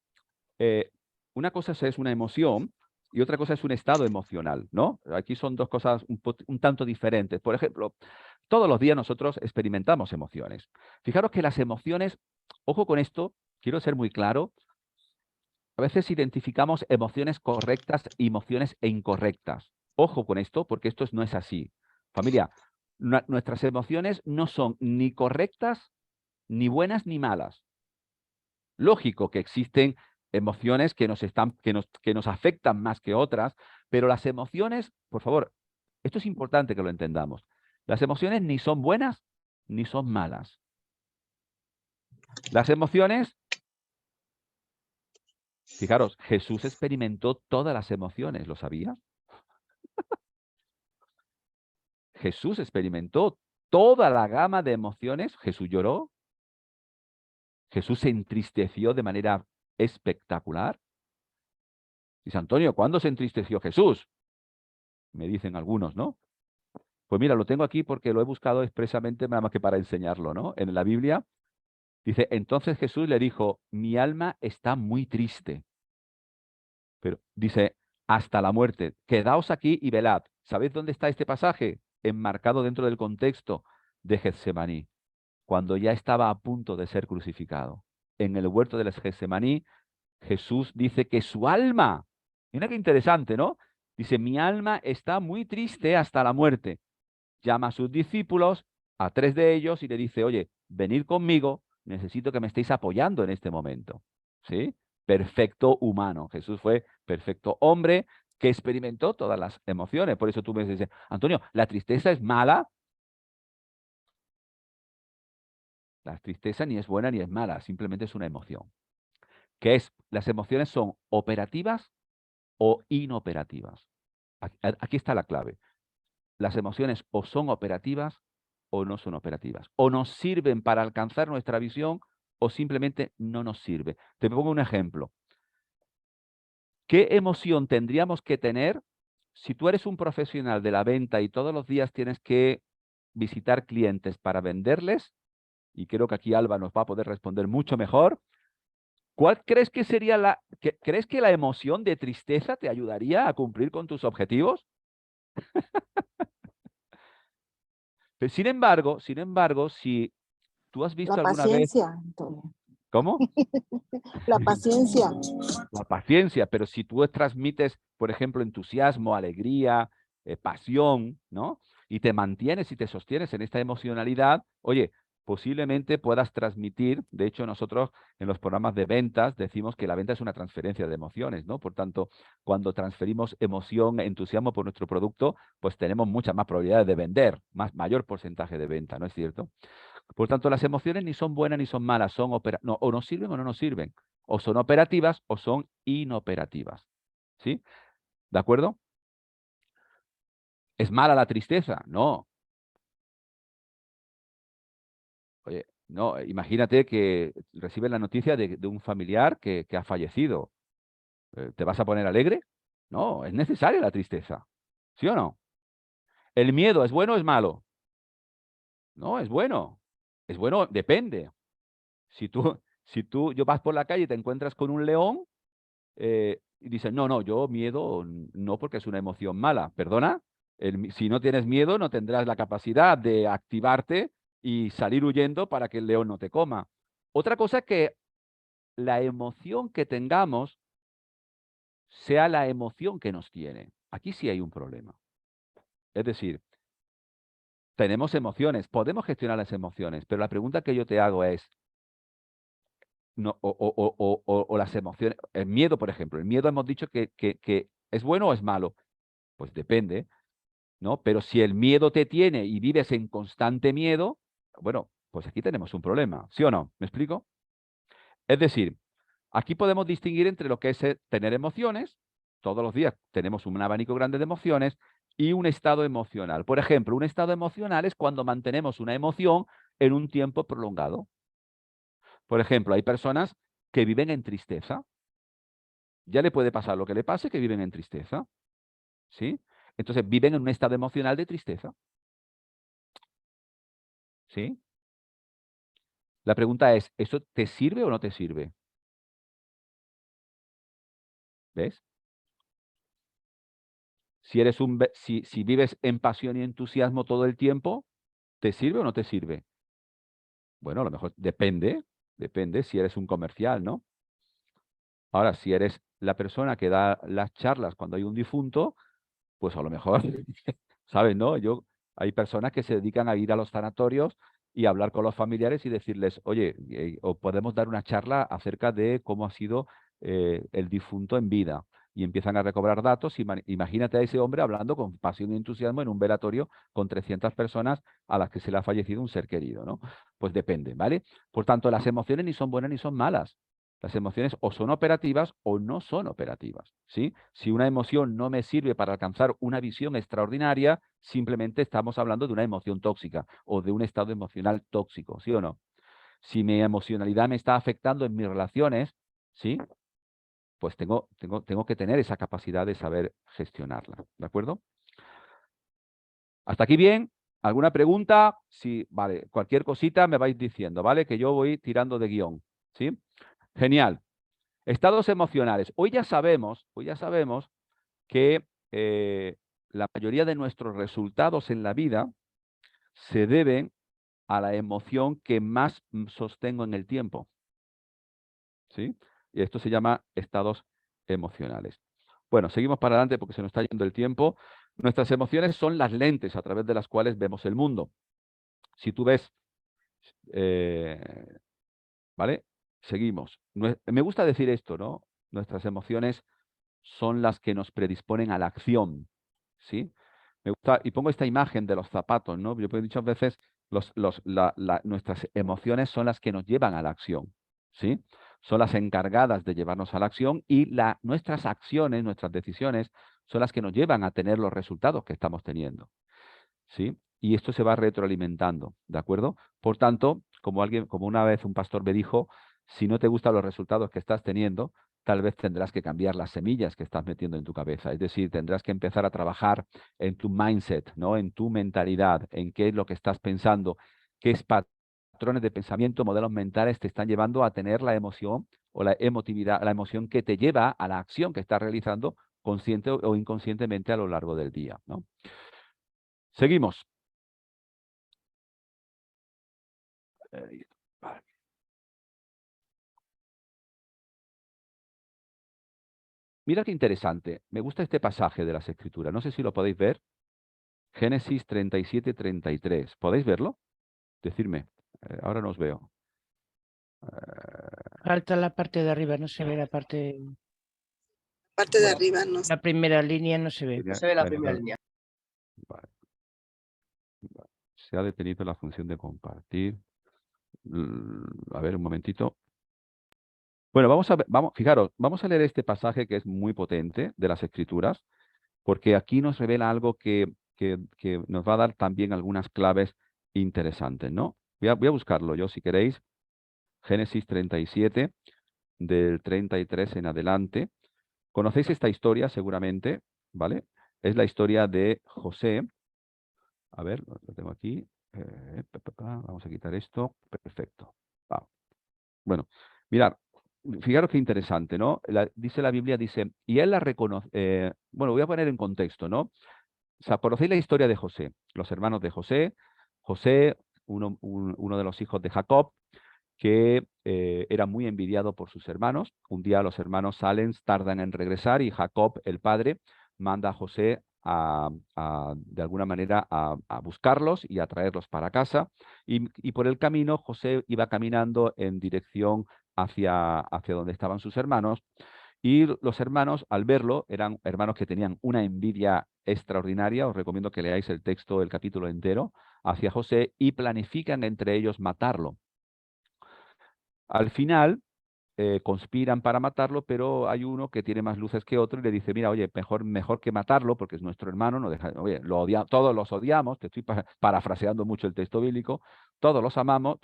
una cosa es una emoción y otra cosa es un estado emocional, ¿no? Aquí son dos cosas un tanto diferentes. Por ejemplo, todos los días nosotros experimentamos emociones. Fijaros que las emociones, ojo con esto, quiero ser muy claro, a veces identificamos emociones correctas y emociones incorrectas. Ojo con esto, porque esto no es así. Familia, nuestras emociones no son ni correctas, ni buenas, ni malas. Lógico que existen emociones que nos afectan más que otras, pero las emociones, por favor, esto es importante que lo entendamos. Las emociones ni son buenas, ni son malas. Las emociones, fijaros, Jesús experimentó todas las emociones, ¿lo sabía? Jesús experimentó toda la gama de emociones. Jesús lloró. Jesús se entristeció de manera espectacular. Dice Antonio, ¿cuándo se entristeció Jesús? Me dicen algunos, ¿no? Pues mira, lo tengo aquí porque lo he buscado expresamente nada más que para enseñarlo, ¿no? En la Biblia dice, entonces Jesús le dijo, mi alma está muy triste. Pero dice, hasta la muerte. Quedaos aquí y velad. ¿Sabéis dónde está este pasaje? Enmarcado dentro del contexto de Getsemaní, cuando ya estaba a punto de ser crucificado. En el huerto de Getsemaní, Jesús dice que su alma, mira qué interesante, ¿no? Dice, mi alma está muy triste hasta la muerte. Llama a sus discípulos, a 3 de ellos, y le dice, oye, venid conmigo, necesito que me estéis apoyando en este momento. ¿Sí? Perfecto humano. Jesús fue perfecto hombre que experimentó todas las emociones. Por eso tú me dices, Antonio, ¿la tristeza es mala? La tristeza ni es buena ni es mala, simplemente es una emoción. Las emociones son operativas o inoperativas. Aquí está la clave. Las emociones o son operativas o no son operativas. O nos sirven para alcanzar nuestra visión o simplemente no nos sirve. Te pongo un ejemplo. ¿Qué emoción tendríamos que tener si tú eres un profesional de la venta y todos los días tienes que visitar clientes para venderles? Y creo que aquí Alba nos va a poder responder mucho mejor. ¿Cuál crees que sería crees que la emoción de tristeza te ayudaría a cumplir con tus objetivos? Pero sin embargo, si tú has visto La alguna vez... paciencia, Antonio. ¿Cómo? La paciencia. La paciencia, pero si tú transmites, por ejemplo, entusiasmo, alegría, pasión, ¿no? Y te mantienes y te sostienes en esta emocionalidad, oye, posiblemente puedas transmitir, de hecho nosotros en los programas de ventas decimos que la venta es una transferencia de emociones, ¿no? Por tanto, cuando transferimos emoción, entusiasmo por nuestro producto, pues tenemos muchas más probabilidades de vender, mayor porcentaje de venta, ¿no es cierto? Por tanto, las emociones ni son buenas ni son malas, son o nos sirven o no nos sirven. O son operativas o son inoperativas. ¿Sí? ¿De acuerdo? ¿Es mala la tristeza? No. Oye, no, imagínate que recibes la noticia de un familiar que ha fallecido. ¿Te vas a poner alegre? No, es necesaria la tristeza. ¿Sí o no? ¿El miedo es bueno o es malo? No, es bueno. Es bueno, depende. Si tú vas por la calle y te encuentras con un león, y dices, no, yo miedo no, porque es una emoción mala. ¿Perdona? Si no tienes miedo, no tendrás la capacidad de activarte y salir huyendo para que el león no te coma. Otra cosa es que la emoción que tengamos sea la emoción que nos tiene. Aquí sí hay un problema. Es decir, tenemos emociones, podemos gestionar las emociones, pero la pregunta que yo te hago es, no, o las emociones, el miedo, por ejemplo, el miedo hemos dicho que es bueno o es malo. Pues depende, ¿no? Pero si el miedo te tiene y vives en constante miedo, bueno, pues aquí tenemos un problema, ¿sí o no? ¿Me explico? Es decir, aquí podemos distinguir entre lo que es tener emociones, todos los días tenemos un abanico grande de emociones, y un estado emocional. Por ejemplo, un estado emocional es cuando mantenemos una emoción en un tiempo prolongado. Por ejemplo, hay personas que viven en tristeza. Ya le puede pasar lo que le pase, que viven en tristeza. ¿Sí? Entonces viven en un estado emocional de tristeza. ¿Sí? La pregunta es, ¿eso te sirve o no te sirve? ¿Ves? Si vives en pasión y entusiasmo todo el tiempo, ¿te sirve o no te sirve? Bueno, a lo mejor depende si eres un comercial, ¿no? Ahora, si eres la persona que da las charlas cuando hay un difunto, pues a lo mejor, ¿sabes? ¿No? Hay personas que se dedican a ir a los sanatorios y hablar con los familiares y decirles, oye, o podemos dar una charla acerca de cómo ha sido el difunto en vida. Y empiezan a recobrar datos. Imagínate a ese hombre hablando con pasión y entusiasmo en un velatorio con 300 personas a las que se le ha fallecido un ser querido, ¿no? Pues depende, ¿vale? Por tanto, las emociones ni son buenas ni son malas. Las emociones o son operativas o no son operativas, ¿sí? Si una emoción no me sirve para alcanzar una visión extraordinaria, simplemente estamos hablando de una emoción tóxica o de un estado emocional tóxico, ¿sí o no? Si mi emocionalidad me está afectando en mis relaciones, ¿sí? Pues tengo que tener esa capacidad de saber gestionarla, ¿de acuerdo? ¿Hasta aquí bien? ¿Alguna pregunta? Sí, vale, cualquier cosita me vais diciendo, ¿vale? Que yo voy tirando de guión, ¿sí? Genial. Estados emocionales. Hoy ya sabemos que la mayoría de nuestros resultados en la vida se deben a la emoción que más sostengo en el tiempo, ¿sí? Y esto se llama estados emocionales. Bueno, seguimos para adelante porque se nos está yendo el tiempo. Nuestras emociones son las lentes a través de las cuales vemos el mundo. Si tú ves, ¿vale? Seguimos. Me gusta decir esto, ¿no? Nuestras emociones son las que nos predisponen a la acción, ¿sí? Me gusta, y pongo esta imagen de los zapatos, ¿no? Yo he dicho muchas veces, nuestras emociones son las que nos llevan a la acción, ¿sí? Son las encargadas de llevarnos a la acción y nuestras acciones, nuestras decisiones, son las que nos llevan a tener los resultados que estamos teniendo, ¿sí? Y esto se va retroalimentando, ¿de acuerdo? Por tanto, como una vez un pastor me dijo, si no te gustan los resultados que estás teniendo, tal vez tendrás que cambiar las semillas que estás metiendo en tu cabeza. Es decir, tendrás que empezar a trabajar en tu mindset, ¿no? En tu mentalidad, en qué es lo que estás pensando, qué patrones de pensamiento, modelos mentales te están llevando a tener la emoción o la emotividad, la emoción que te lleva a la acción que estás realizando consciente o inconscientemente a lo largo del día, ¿no? Seguimos. Vale. Mira qué interesante. Me gusta este pasaje de las Escrituras. No sé si lo podéis ver. Génesis 37, 33. ¿Podéis verlo? Decidme. Ahora no os veo. Falta la parte de arriba, no se ve la parte... Parte de Bueno, arriba no. La primera línea no se ve. no se ve la Bueno, primera línea. vale. Se ha detenido la función de compartir. A ver, un momentito. Bueno, fijaros, vamos a leer este pasaje que es muy potente de las Escrituras, porque aquí nos revela algo que nos va a dar también algunas claves interesantes, ¿no? Voy a buscarlo yo, si queréis. Génesis 37, del 33 en adelante. Conocéis esta historia seguramente, ¿vale? Es la historia de José. A ver, lo tengo aquí. Vamos a quitar esto. Perfecto. Va. Bueno, mirad, fijaros qué interesante, ¿no? Dice la Biblia, dice, y él la reconoce. Bueno, voy a poner en contexto, ¿no? O sea, conocéis la historia de José, los hermanos de José. José, uno de los hijos de Jacob, que era muy envidiado por sus hermanos. Un día los hermanos salen, tardan en regresar y Jacob, el padre, manda a José de alguna manera a buscarlos y a traerlos para casa. Y por el camino José iba caminando en dirección hacia donde estaban sus hermanos. Y los hermanos, al verlo, eran hermanos que tenían una envidia extraordinaria. Os recomiendo que leáis el texto, el capítulo entero, hacia José, y planifican entre ellos matarlo. Al final conspiran para matarlo, pero hay uno que tiene más luces que otro y le dice, mira, oye, mejor que matarlo, porque es nuestro hermano, no deja, oye, todos los odiamos, te estoy parafraseando mucho el texto bíblico, todos los amamos,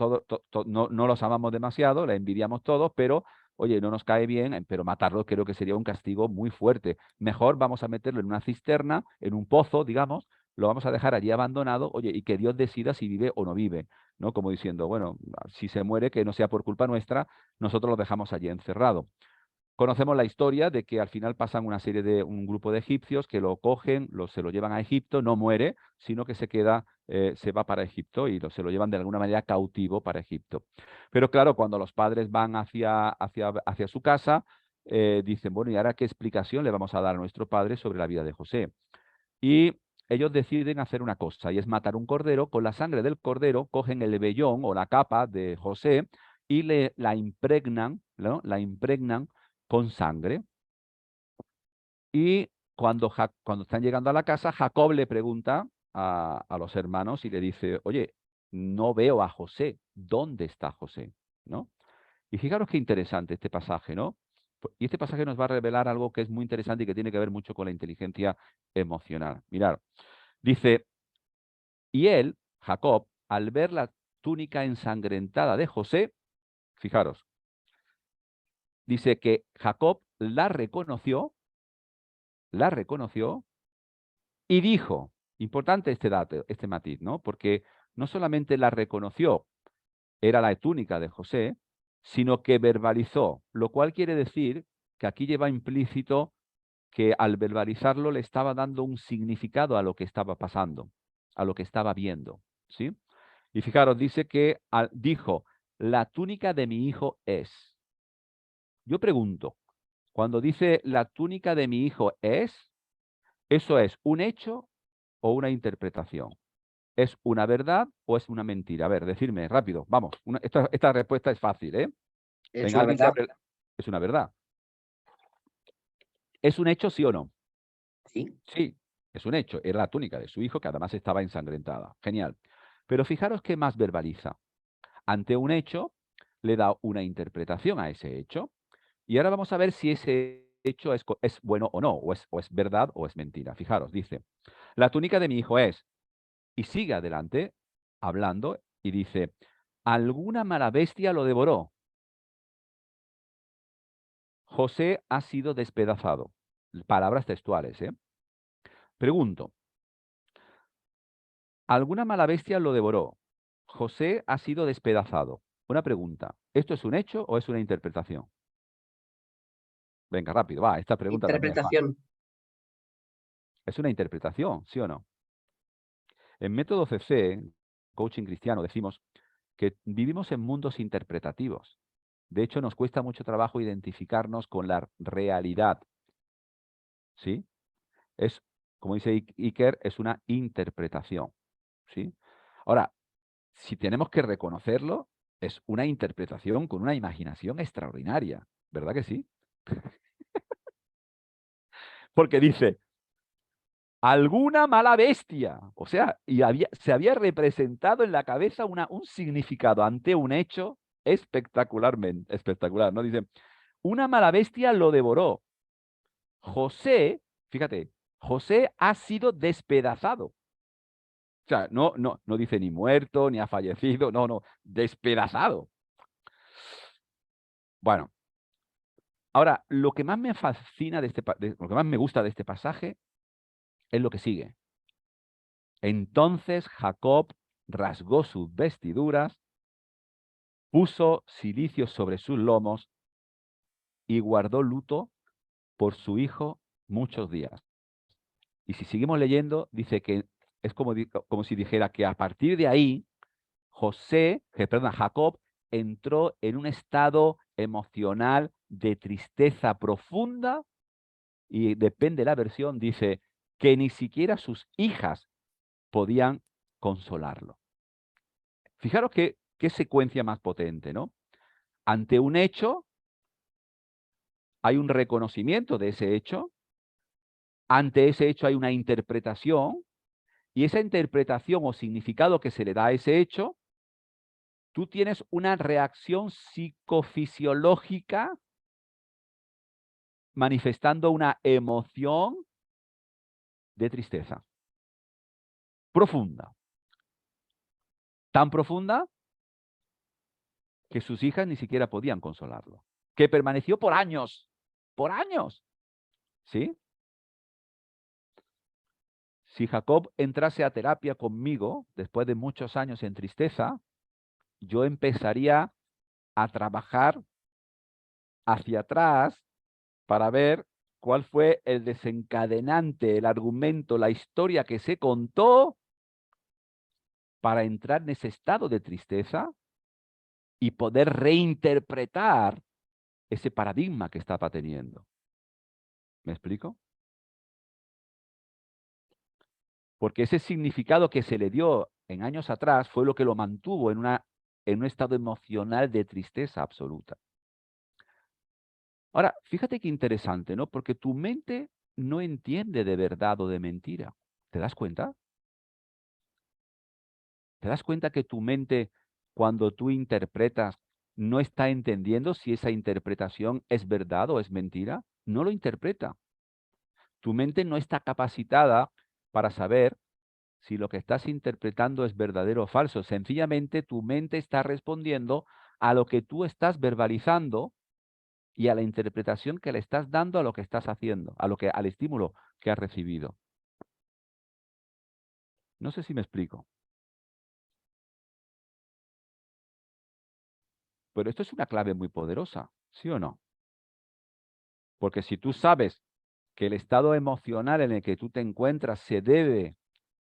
no los amamos demasiado, le envidiamos todos, pero oye, no nos cae bien, pero matarlo creo que sería un castigo muy fuerte. Mejor vamos a meterlo en una cisterna, en un pozo, digamos, lo vamos a dejar allí abandonado, oye, y que Dios decida si vive o no vive, ¿no? Como diciendo, bueno, si se muere, que no sea por culpa nuestra, nosotros lo dejamos allí encerrado. Conocemos la historia de que al final pasan un grupo de egipcios que lo cogen, se lo llevan a Egipto, no muere, sino que se va para Egipto y se lo llevan de alguna manera cautivo para Egipto. Pero claro, cuando los padres van hacia su casa, dicen, bueno, ¿y ahora qué explicación le vamos a dar a nuestro padre sobre la vida de José? Y ellos deciden hacer una cosa, y es matar un cordero. Con la sangre del cordero cogen el vellón o la capa de José y la impregnan, ¿no? La impregnan con sangre. Y cuando están llegando a la casa, Jacob le pregunta a los hermanos y le dice, oye, no veo a José, ¿dónde está José? ¿No? Y fijaros qué interesante este pasaje, ¿no? Y este pasaje nos va a revelar algo que es muy interesante y que tiene que ver mucho con la inteligencia emocional. Mirad, dice, y él, Jacob, al ver la túnica ensangrentada de José, fijaros, dice que Jacob la reconoció y dijo, importante este dato, este matiz, ¿no? Porque no solamente la reconoció, era la túnica de José, sino que verbalizó, lo cual quiere decir que aquí lleva implícito que al verbalizarlo le estaba dando un significado a lo que estaba pasando, a lo que estaba viendo, ¿sí? Y fijaros, dice que dijo, la túnica de mi hijo es. Yo pregunto, cuando dice la túnica de mi hijo es, ¿eso es un hecho o una interpretación? ¿Es una verdad o es una mentira? A ver, decirme rápido, vamos. Esta respuesta es fácil, ¿eh? Es Venga, una alguien que verdad. abre. Es una verdad. ¿Es un hecho, sí o no? Sí. Sí, es un hecho. Era la túnica de su hijo, que además estaba ensangrentada. Genial. Pero fijaros qué más verbaliza. Ante un hecho, le da una interpretación a ese hecho. Y ahora vamos a ver si ese hecho es bueno o no, o es verdad o es mentira. Fijaros, dice, la túnica de mi hijo es, y sigue adelante hablando y dice, alguna mala bestia lo devoró. José ha sido despedazado. Palabras textuales, ¿eh? Pregunto, alguna mala bestia lo devoró. José ha sido despedazado. Una pregunta, ¿esto es un hecho o es una interpretación? Venga, rápido, va, esta pregunta también es fácil. Interpretación. ¿Es una interpretación, sí o no? En Método CC, Coaching Cristiano, decimos que vivimos en mundos interpretativos. De hecho, nos cuesta mucho trabajo identificarnos con la realidad. ¿Sí? Es, como dice Iker, es una interpretación. ¿Sí? Ahora, si tenemos que reconocerlo, es una interpretación con una imaginación extraordinaria. ¿Verdad que sí? Porque dice, alguna mala bestia. O sea, y se había representado en la cabeza un significado ante un hecho espectacular, ¿no? Dice, una mala bestia lo devoró. José, fíjate, José ha sido despedazado. O sea, no dice ni muerto, ni ha fallecido, no, despedazado. Bueno, ahora, lo que más me fascina lo que más me gusta de este pasaje es lo que sigue. Entonces Jacob rasgó sus vestiduras, puso cilicio sobre sus lomos y guardó luto por su hijo muchos días. Y si seguimos leyendo, dice que es como si dijera que a partir de ahí, Jacob entró en un estado emocional de tristeza profunda y depende de la versión, dice que ni siquiera sus hijas podían consolarlo. Fijaros qué secuencia más potente, ¿no? Ante un hecho, hay un reconocimiento de ese hecho. Ante ese hecho hay una interpretación. Y esa interpretación o significado que se le da a ese hecho, tú tienes una reacción psicofisiológica manifestando una emoción de tristeza. Profunda. Tan profunda que sus hijas ni siquiera podían consolarlo. Que permaneció por años. Por años. ¿Sí? Si Jacob entrase a terapia conmigo, después de muchos años en tristeza, yo empezaría a trabajar hacia atrás para ver cuál fue el desencadenante, el argumento, la historia que se contó para entrar en ese estado de tristeza y poder reinterpretar ese paradigma que estaba teniendo. ¿Me explico? Porque ese significado que se le dio en años atrás fue lo que lo mantuvo en un estado emocional de tristeza absoluta. Ahora, fíjate qué interesante, ¿no? Porque tu mente no entiende de verdad o de mentira. ¿Te das cuenta? ¿Te das cuenta que tu mente, cuando tú interpretas, no está entendiendo si esa interpretación es verdad o es mentira? No lo interpreta. Tu mente no está capacitada para saber si lo que estás interpretando es verdadero o falso. Sencillamente tu mente está respondiendo a lo que tú estás verbalizando y a la interpretación que le estás dando a lo que estás haciendo, al estímulo que has recibido. No sé si me explico. Pero esto es una clave muy poderosa, ¿sí o no? Porque si tú sabes que el estado emocional en el que tú te encuentras se debe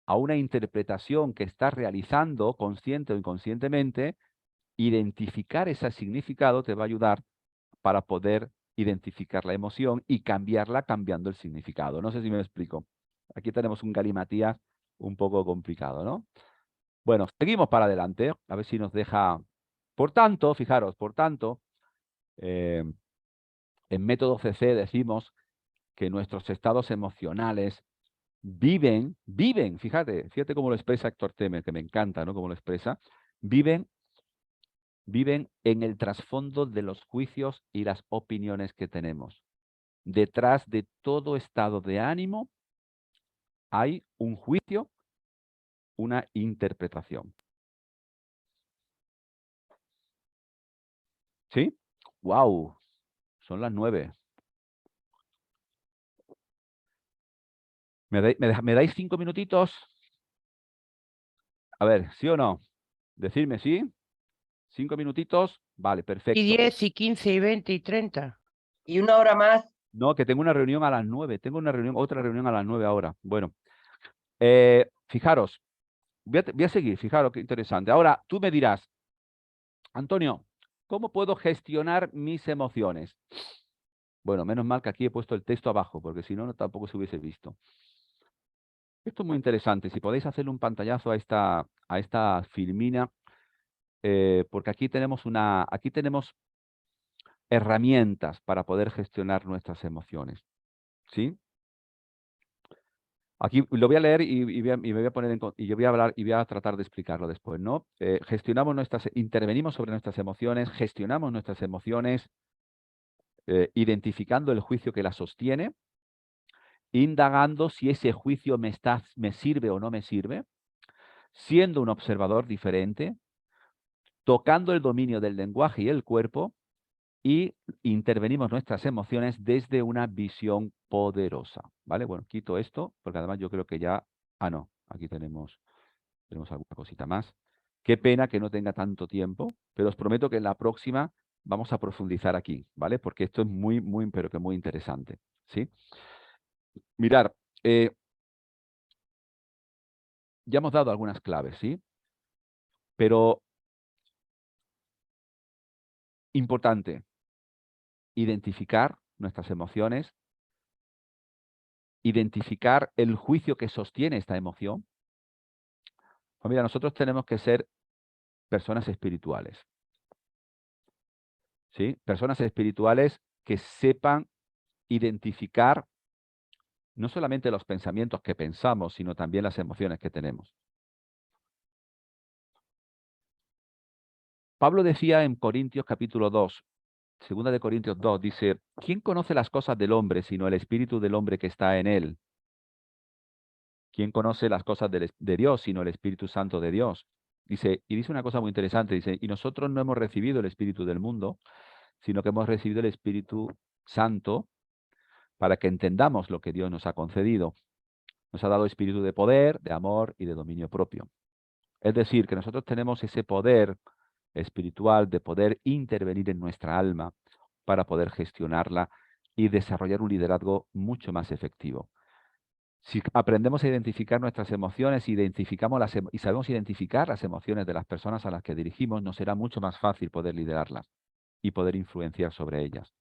a una interpretación que estás realizando consciente o inconscientemente, identificar ese significado te va a ayudar para poder identificar la emoción y cambiarla cambiando el significado. No sé si me explico. Aquí tenemos un galimatías un poco complicado, ¿no? Bueno, seguimos para adelante, a ver si nos deja. Por tanto, fijaros, en método CC decimos que nuestros estados emocionales viven, fíjate cómo lo expresa Héctor Temer, que me encanta, ¿no? Cómo lo expresa, viven en el trasfondo de los juicios y las opiniones que tenemos. Detrás de todo estado de ánimo hay un juicio, una interpretación. ¿Sí? ¡Wow! Son las 9. ¿Me dais 5 minutitos? A ver, ¿sí o no? Decidme sí. 5 minutitos. Vale, perfecto. Y 10, y 15, y 20, y 30. Y una hora más. No, que tengo una reunión a las 9. Tengo otra reunión a las 9 ahora. Bueno, fijaros. Voy a seguir, fijaros qué interesante. Ahora, tú me dirás, Antonio, ¿cómo puedo gestionar mis emociones? Bueno, menos mal que aquí he puesto el texto abajo, porque si no, tampoco se hubiese visto. Esto es muy interesante. Si podéis hacerle un pantallazo a esta filmina, porque aquí tenemos herramientas para poder gestionar nuestras emociones. ¿Sí? Aquí lo voy a leer y me voy a poner y yo voy a hablar y voy a tratar de explicarlo después, ¿no? Intervenimos sobre nuestras emociones, gestionamos nuestras emociones, identificando el juicio que las sostiene, indagando si ese juicio me sirve o no me sirve, siendo un observador diferente, tocando el dominio del lenguaje y el cuerpo, y intervenimos nuestras emociones desde una visión poderosa, ¿vale? Bueno, quito esto, porque además yo creo que ya... Ah, no, aquí tenemos alguna cosita más. Qué pena que no tenga tanto tiempo, pero os prometo que en la próxima vamos a profundizar aquí, ¿vale? Porque esto es muy, pero que muy interesante, ¿sí? Mirar, ya hemos dado algunas claves, ¿sí? Pero importante, identificar nuestras emociones, identificar el juicio que sostiene esta emoción. Pues mira, nosotros tenemos que ser personas espirituales, ¿sí? Personas espirituales que sepan identificar no solamente los pensamientos que pensamos, sino también las emociones que tenemos. Pablo decía en Corintios capítulo 2, segunda de Corintios 2, dice, ¿quién conoce las cosas del hombre sino el espíritu del hombre que está en él? ¿Quién conoce las cosas de Dios sino el Espíritu Santo de Dios? Dice, y dice una cosa muy interesante, dice, y nosotros no hemos recibido el espíritu del mundo, sino que hemos recibido el Espíritu Santo para que entendamos lo que Dios nos ha concedido. Nos ha dado espíritu de poder, de amor y de dominio propio. Es decir, que nosotros tenemos ese poder espiritual de poder intervenir en nuestra alma para poder gestionarla y desarrollar un liderazgo mucho más efectivo. Si aprendemos a identificar nuestras emociones y sabemos identificar las emociones de las personas a las que dirigimos, nos será mucho más fácil poder liderarlas y poder influenciar sobre ellas.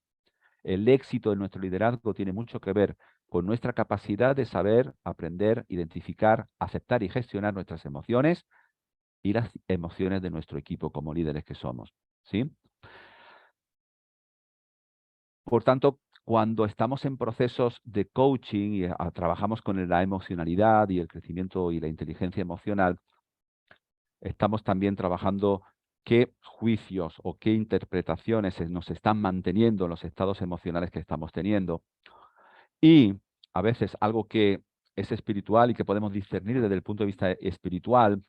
El éxito de nuestro liderazgo tiene mucho que ver con nuestra capacidad de saber, aprender, identificar, aceptar y gestionar nuestras emociones y las emociones de nuestro equipo como líderes que somos, ¿sí? Por tanto, cuando estamos en procesos de coaching y trabajamos con la emocionalidad y el crecimiento y la inteligencia emocional, estamos también trabajando qué juicios o qué interpretaciones nos están manteniendo en los estados emocionales que estamos teniendo. Y a veces algo que es espiritual y que podemos discernir desde el punto de vista espiritual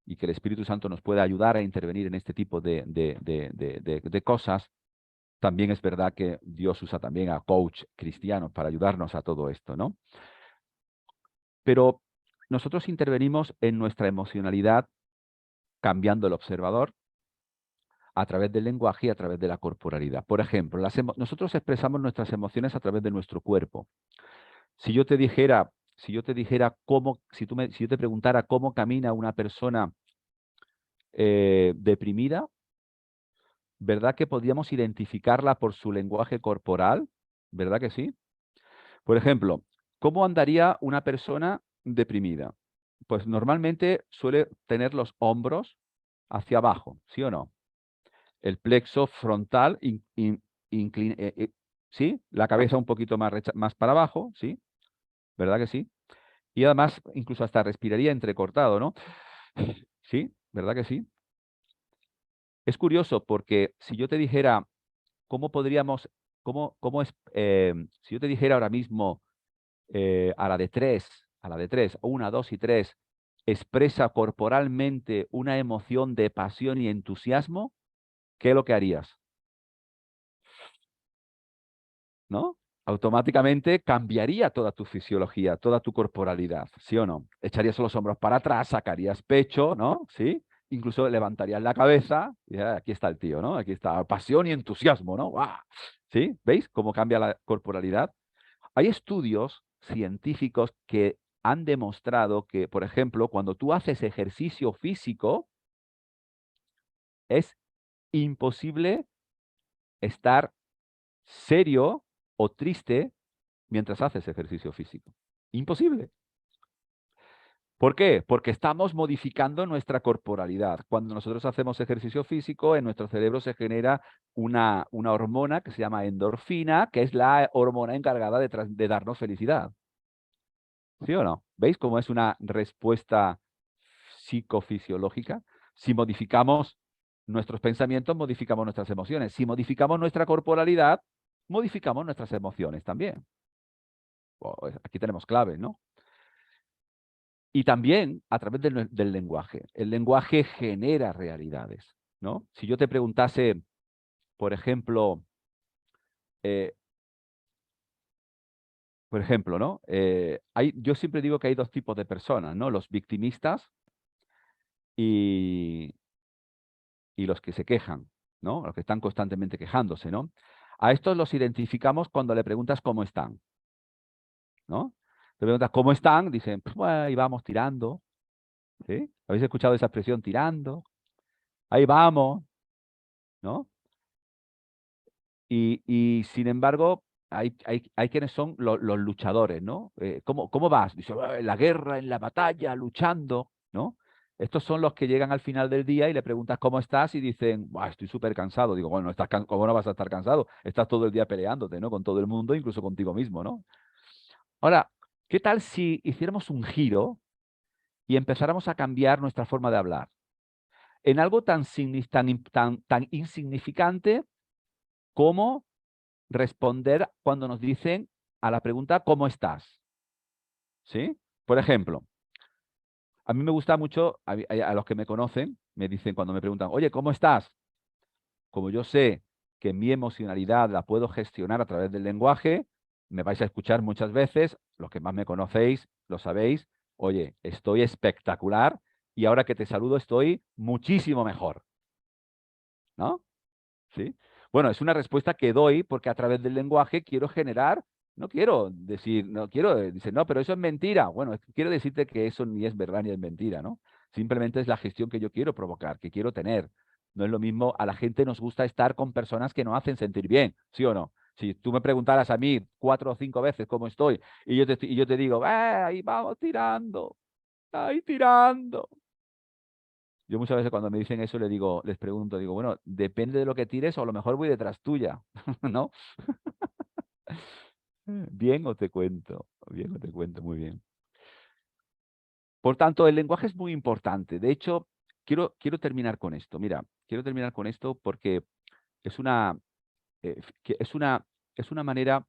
y que el Espíritu Santo nos puede ayudar a intervenir en este tipo de cosas, también es verdad que Dios usa también a coach cristianos para ayudarnos a todo esto, ¿no? Pero nosotros intervenimos en nuestra emocionalidad cambiando el observador a través del lenguaje y a través de la corporalidad. Por ejemplo, nosotros expresamos nuestras emociones a través de nuestro cuerpo. Si yo te dijera cómo, si yo te preguntara cómo camina una persona deprimida, ¿verdad que podríamos identificarla por su lenguaje corporal? ¿Verdad que sí? Por ejemplo, ¿cómo andaría una persona deprimida? Pues normalmente suele tener los hombros hacia abajo, ¿sí o no? El plexo frontal, ¿sí? La cabeza un poquito más para abajo, ¿sí? ¿Verdad que sí? Y además, incluso hasta respiraría entrecortado, ¿no? ¿Sí? ¿Verdad que sí? Es curioso porque si yo te dijera cómo podríamos, si yo te dijera ahora mismo a la de 3, 1, 2 y 3, expresa corporalmente una emoción de pasión y entusiasmo, ¿qué es lo que harías? ¿No? Automáticamente cambiaría toda tu fisiología, toda tu corporalidad, ¿sí o no? Echarías los hombros para atrás, sacarías pecho, ¿no? ¿Sí? Incluso levantarías la cabeza, y aquí está el tío, ¿no? Aquí está pasión y entusiasmo, ¿no? ¡Guau! ¿Sí? ¿Veis cómo cambia la corporalidad? Hay estudios científicos que han demostrado que, por ejemplo, cuando tú haces ejercicio físico, es imposible estar serio o triste mientras haces ejercicio físico. Imposible. ¿Por qué? Porque estamos modificando nuestra corporalidad. Cuando nosotros hacemos ejercicio físico, en nuestro cerebro se genera una hormona que se llama endorfina, que es la hormona encargada de darnos felicidad. ¿Sí o no? ¿Veis cómo es una respuesta psicofisiológica? Si modificamos nuestros pensamientos, modificamos nuestras emociones. Si modificamos nuestra corporalidad, modificamos nuestras emociones también. Aquí tenemos clave, ¿no? Y también a través del lenguaje. El lenguaje genera realidades, ¿no? Si yo te preguntase, por ejemplo, ¿no? Yo siempre digo que hay dos tipos de personas, ¿no? Los victimistas y los que se quejan, ¿no? Los que están constantemente quejándose, ¿no? A estos los identificamos cuando le preguntas cómo están, ¿no? Te preguntas cómo están, dicen, pues ahí vamos tirando, ¿sí? ¿Habéis escuchado esa expresión tirando? Ahí vamos, ¿no? Y sin embargo, hay quienes son los luchadores, ¿no? ¿Cómo vas? Dice, en la guerra, en la batalla, luchando, ¿no? Estos son los que llegan al final del día y le preguntas cómo estás y dicen, estoy súper cansado. Digo, bueno, ¿cómo no vas a estar cansado? Estás todo el día peleándote, ¿no? Con todo el mundo, incluso contigo mismo, ¿no? Ahora, ¿qué tal si hiciéramos un giro y empezáramos a cambiar nuestra forma de hablar? En algo tan insignificante como responder cuando nos dicen a la pregunta ¿cómo estás? ¿Sí? Por ejemplo, a mí me gusta mucho, a los que me conocen, me dicen cuando me preguntan, oye, ¿cómo estás? Como yo sé que mi emocionalidad la puedo gestionar a través del lenguaje, me vais a escuchar muchas veces, los que más me conocéis, lo sabéis, oye, estoy espectacular y ahora que te saludo estoy muchísimo mejor. ¿No? ¿Sí? Bueno, es una respuesta que doy porque a través del lenguaje quiero generar, no quiero decir, dice, no, pero eso es mentira. Bueno, quiero decirte que eso ni es verdad ni es mentira, ¿no? Simplemente es la gestión que yo quiero provocar, que quiero tener. No es lo mismo, a la gente nos gusta estar con personas que nos hacen sentir bien, ¿sí o no? Si tú me preguntaras a mí 4 o 5 veces cómo estoy y yo te digo, ahí vamos tirando, ahí tirando. Yo muchas veces cuando me dicen eso les pregunto, digo, bueno, depende de lo que tires o a lo mejor voy detrás tuya, ¿no? Bien o te cuento, muy bien. Por tanto, el lenguaje es muy importante. De hecho, quiero terminar con esto. Mira, quiero terminar con esto porque es una manera,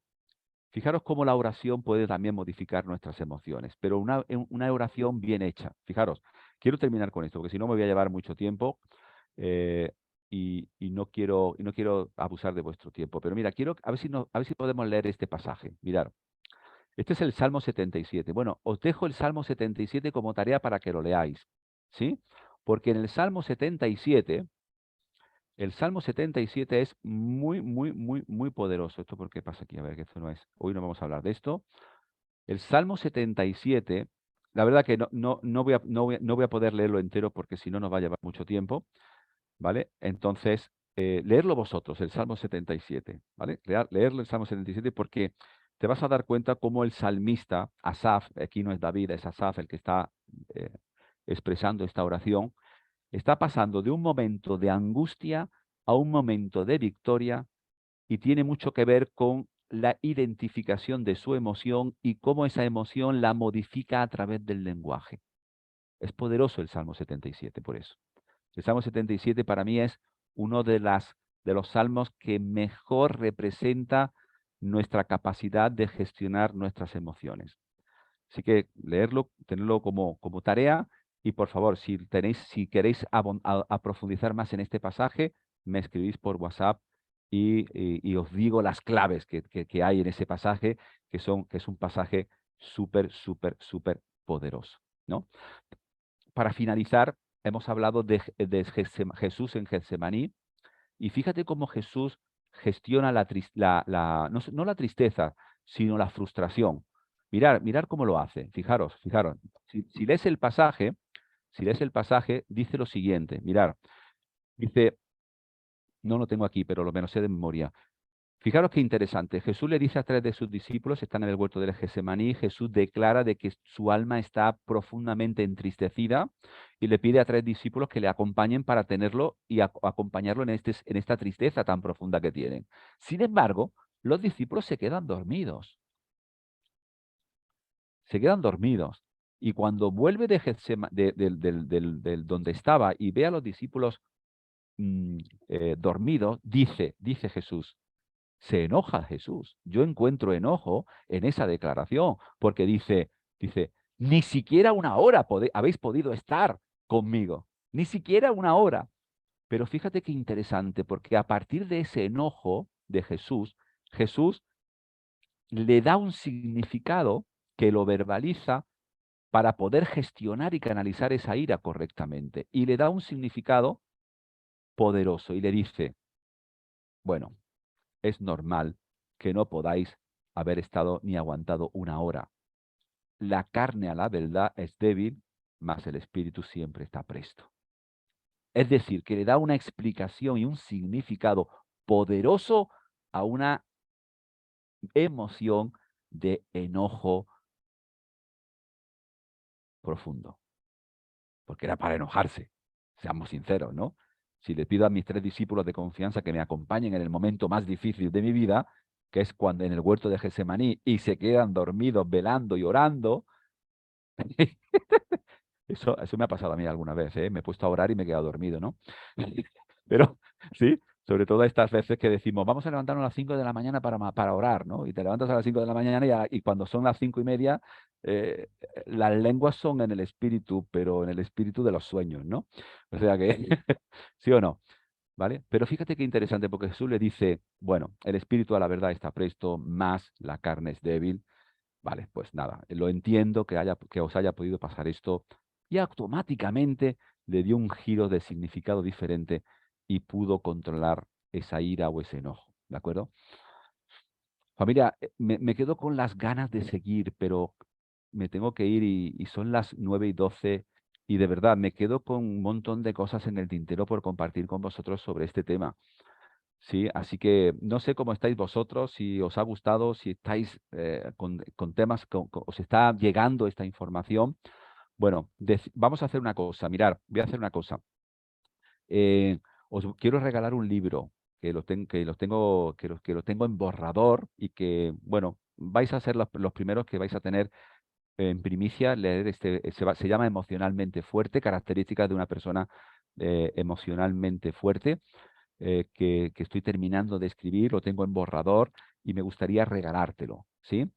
fijaros cómo la oración puede también modificar nuestras emociones, pero una oración bien hecha. Fijaros, quiero terminar con esto porque si no me voy a llevar mucho tiempo y no quiero abusar de vuestro tiempo. Pero mira, quiero a ver si podemos leer este pasaje. Mirad. Este es el Salmo 77. Bueno, os dejo el Salmo 77 como tarea para que lo leáis, ¿sí? Porque en el Salmo 77 es muy, muy, muy, muy poderoso. ¿Esto por qué pasa aquí? A ver, que esto no es. Hoy no vamos a hablar de esto. El Salmo 77, la verdad que no voy a poder leerlo entero porque si no nos va a llevar mucho tiempo, ¿vale? Entonces, leerlo vosotros, el Salmo 77, ¿vale? Leerlo el Salmo 77 porque te vas a dar cuenta cómo el salmista, Asaf, aquí no es David, es Asaf el que está expresando esta oración, está pasando de un momento de angustia a un momento de victoria y tiene mucho que ver con la identificación de su emoción y cómo esa emoción la modifica a través del lenguaje. Es poderoso el Salmo 77 por eso. El Salmo 77 para mí es uno de los salmos que mejor representa nuestra capacidad de gestionar nuestras emociones. Así que leerlo, tenerlo como tarea y por favor, si queréis profundizar más en este pasaje, me escribís por WhatsApp y os digo las claves que hay en ese pasaje, que es un pasaje súper, súper, súper poderoso, ¿no? Para finalizar, hemos hablado de Jesús en Getsemaní y fíjate cómo Jesús gestiona no la tristeza, sino la frustración. Mirar cómo lo hace. Fijaros. Si lees el pasaje, dice lo siguiente. Mirar, dice, no lo tengo aquí, pero lo menos sé de memoria. Fijaros qué interesante. Jesús le dice a 3 de sus discípulos, están en el huerto del Getsemaní, Jesús declara de que su alma está profundamente entristecida y le pide a 3 discípulos que le acompañen para tenerlo y acompañarlo en esta tristeza tan profunda que tienen. Sin embargo, los discípulos se quedan dormidos. Y cuando vuelve de donde estaba y ve a los discípulos dormidos, dice Jesús, se enoja Jesús. Yo encuentro enojo en esa declaración, porque dice, ni siquiera una hora habéis podido estar conmigo, ni siquiera una hora. Pero fíjate qué interesante, porque a partir de ese enojo de Jesús, Jesús le da un significado que lo verbaliza para poder gestionar y canalizar esa ira correctamente. Y le da un significado poderoso y le dice, bueno, es normal que no podáis haber estado ni aguantado una hora. La carne a la verdad es débil, mas el espíritu siempre está presto. Es decir, que le da una explicación y un significado poderoso a una emoción de enojo profundo. Porque era para enojarse, seamos sinceros, ¿no? Si le pido a mis 3 discípulos de confianza que me acompañen en el momento más difícil de mi vida, que es cuando en el huerto de Getsemaní, y se quedan dormidos, velando y orando. Eso me ha pasado a mí alguna vez, ¿eh? Me he puesto a orar y me he quedado dormido, ¿no? Pero, sí, sobre todo estas veces que decimos, vamos a levantarnos a las 5 de la mañana para orar, ¿no? Y te levantas a las 5 de la mañana y cuando son las 5:30, las lenguas son en el espíritu, pero en el espíritu de los sueños, ¿no? O sea que, ¿sí o no? ¿Vale? Pero fíjate qué interesante, porque Jesús le dice, bueno, el espíritu a la verdad está presto, más la carne es débil. Vale, pues nada, lo entiendo que os haya podido pasar esto y automáticamente le dio un giro de significado diferente y pudo controlar esa ira o ese enojo, ¿de acuerdo? Familia, me quedo con las ganas de seguir, pero me tengo que ir y son las 9:12 y de verdad me quedo con un montón de cosas en el tintero por compartir con vosotros sobre este tema. ¿sí? Así que no sé cómo estáis vosotros, si os ha gustado, si estáis con temas, os está llegando esta información. Bueno, vamos a hacer una cosa. Mirad, voy a hacer una cosa. Os quiero regalar un libro que lo tengo en borrador y que, bueno, vais a ser los primeros que vais a tener en primicia leer se llama Emocionalmente Fuerte, características de una persona emocionalmente fuerte, que estoy terminando de escribir, lo tengo en borrador y me gustaría regalártelo, ¿sí?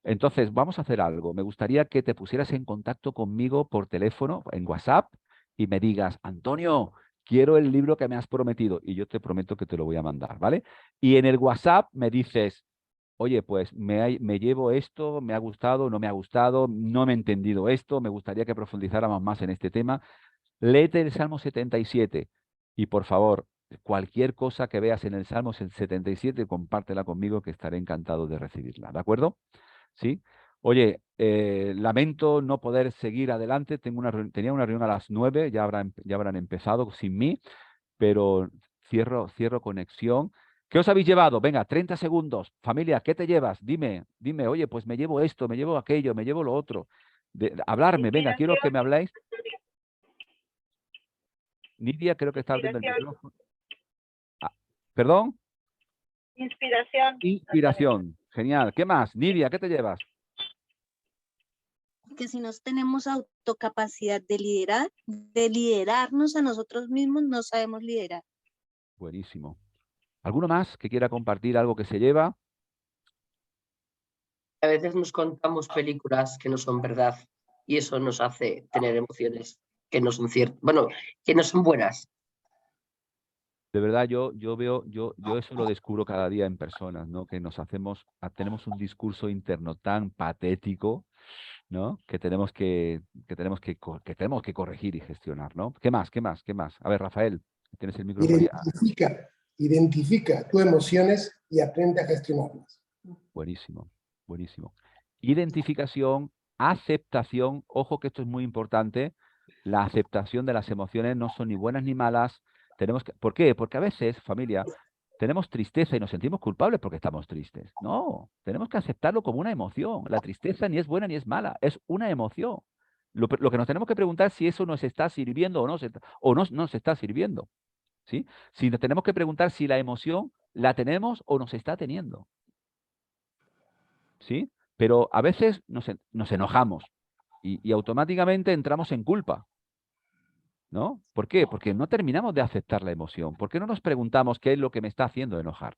Entonces, vamos a hacer algo. Me gustaría que te pusieras en contacto conmigo por teléfono, en WhatsApp, y me digas, Antonio, quiero el libro que me has prometido, y yo te prometo que te lo voy a mandar, ¿vale? Y en el WhatsApp me dices, oye, pues me llevo esto, me ha gustado, no me ha gustado, no me he entendido esto, me gustaría que profundizáramos más en este tema. Léete el Salmo 77 y por favor, cualquier cosa que veas en el Salmo 77, compártela conmigo que estaré encantado de recibirla, ¿de acuerdo? ¿Sí? Oye, lamento no poder seguir adelante, tenía una reunión a las 9, ya habrán empezado sin mí, pero cierro conexión. ¿Qué os habéis llevado? Venga, 30 segundos. Familia, ¿qué te llevas? Dime, oye, pues me llevo esto, me llevo aquello, me llevo lo otro. Hablarme, venga, quiero que me habláis. Nidia, creo que está abriendo el micrófono. ¿Perdón? Inspiración. Inspiración. Genial. ¿Qué más? Nidia, ¿qué te llevas? Que si no tenemos autocapacidad de liderar, de liderarnos a nosotros mismos, no sabemos liderar. Buenísimo. ¿Alguno más que quiera compartir algo que se lleva? A veces nos contamos películas que no son verdad y eso nos hace tener emociones que no son ciertas, bueno, que no son buenas. De verdad, yo eso lo descubro cada día en personas, ¿no? Que tenemos un discurso interno tan patético, ¿no? Que tenemos que corregir y gestionar, ¿no? ¿Qué más? A ver, Rafael, tienes el micrófono ya. Identifica tus emociones y aprende a gestionarlas. Buenísimo. Identificación, aceptación, ojo que esto es muy importante, la aceptación de las emociones no son ni buenas ni malas. ¿Por qué? Porque a veces, familia, tenemos tristeza y nos sentimos culpables porque estamos tristes. No, tenemos que aceptarlo como una emoción. La tristeza ni es buena ni es mala, es una emoción. Lo que nos tenemos que preguntar es si eso nos está sirviendo o no nos está sirviendo. ¿Sí? Si nos tenemos que preguntar si la emoción la tenemos o nos está teniendo. ¿Sí? Pero a veces nos enojamos y automáticamente entramos en culpa. ¿No? ¿Por qué? Porque no terminamos de aceptar la emoción. ¿Por qué no nos preguntamos qué es lo que me está haciendo enojar?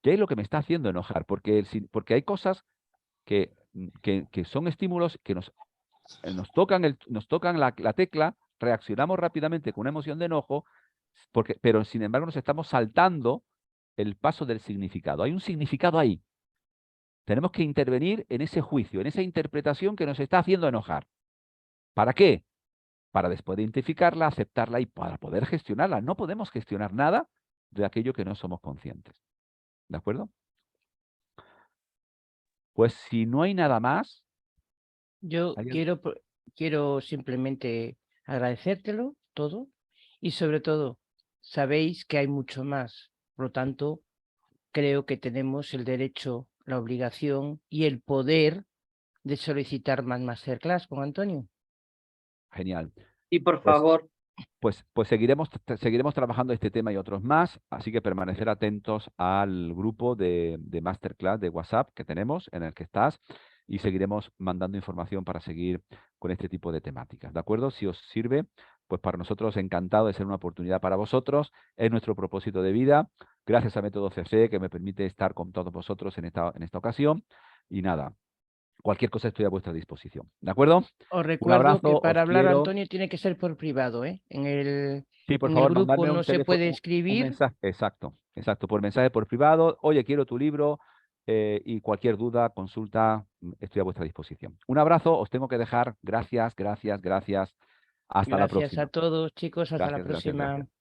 ¿Qué es lo que me está haciendo enojar? Porque hay cosas que son estímulos que nos tocan la tecla, reaccionamos rápidamente con una emoción de enojo, pero sin embargo nos estamos saltando el paso del significado. Hay un significado ahí. Tenemos que intervenir en ese juicio, en esa interpretación que nos está haciendo enojar. ¿Para qué? Para después de identificarla, aceptarla y para poder gestionarla. No podemos gestionar nada de aquello que no somos conscientes. ¿De acuerdo? Pues si no hay nada más... Yo quiero simplemente agradecértelo todo y sobre todo, sabéis que hay mucho más. Por lo tanto, creo que tenemos el derecho, la obligación y el poder de solicitar más masterclass con Antonio. Genial. Y por favor. Pues seguiremos trabajando este tema y otros más, así que permanecer atentos al grupo de masterclass de WhatsApp que tenemos, en el que estás, y seguiremos mandando información para seguir con este tipo de temáticas, ¿de acuerdo? Si os sirve, pues para nosotros encantado de ser una oportunidad para vosotros, es nuestro propósito de vida, gracias a Método CC que me permite estar con todos vosotros en esta ocasión, y nada. Cualquier cosa estoy a vuestra disposición. ¿De acuerdo? Os recuerdo que para hablar, Antonio, tiene que ser por privado, ¿eh? Sí, por favor, el grupo mandarme no se puede escribir. Un mensaje, exacto. Por mensaje por privado. Oye, quiero tu libro y cualquier duda, consulta, estoy a vuestra disposición. Un abrazo, os tengo que dejar. Gracias. Hasta la próxima. Gracias a todos, chicos. Hasta la próxima. Gracias.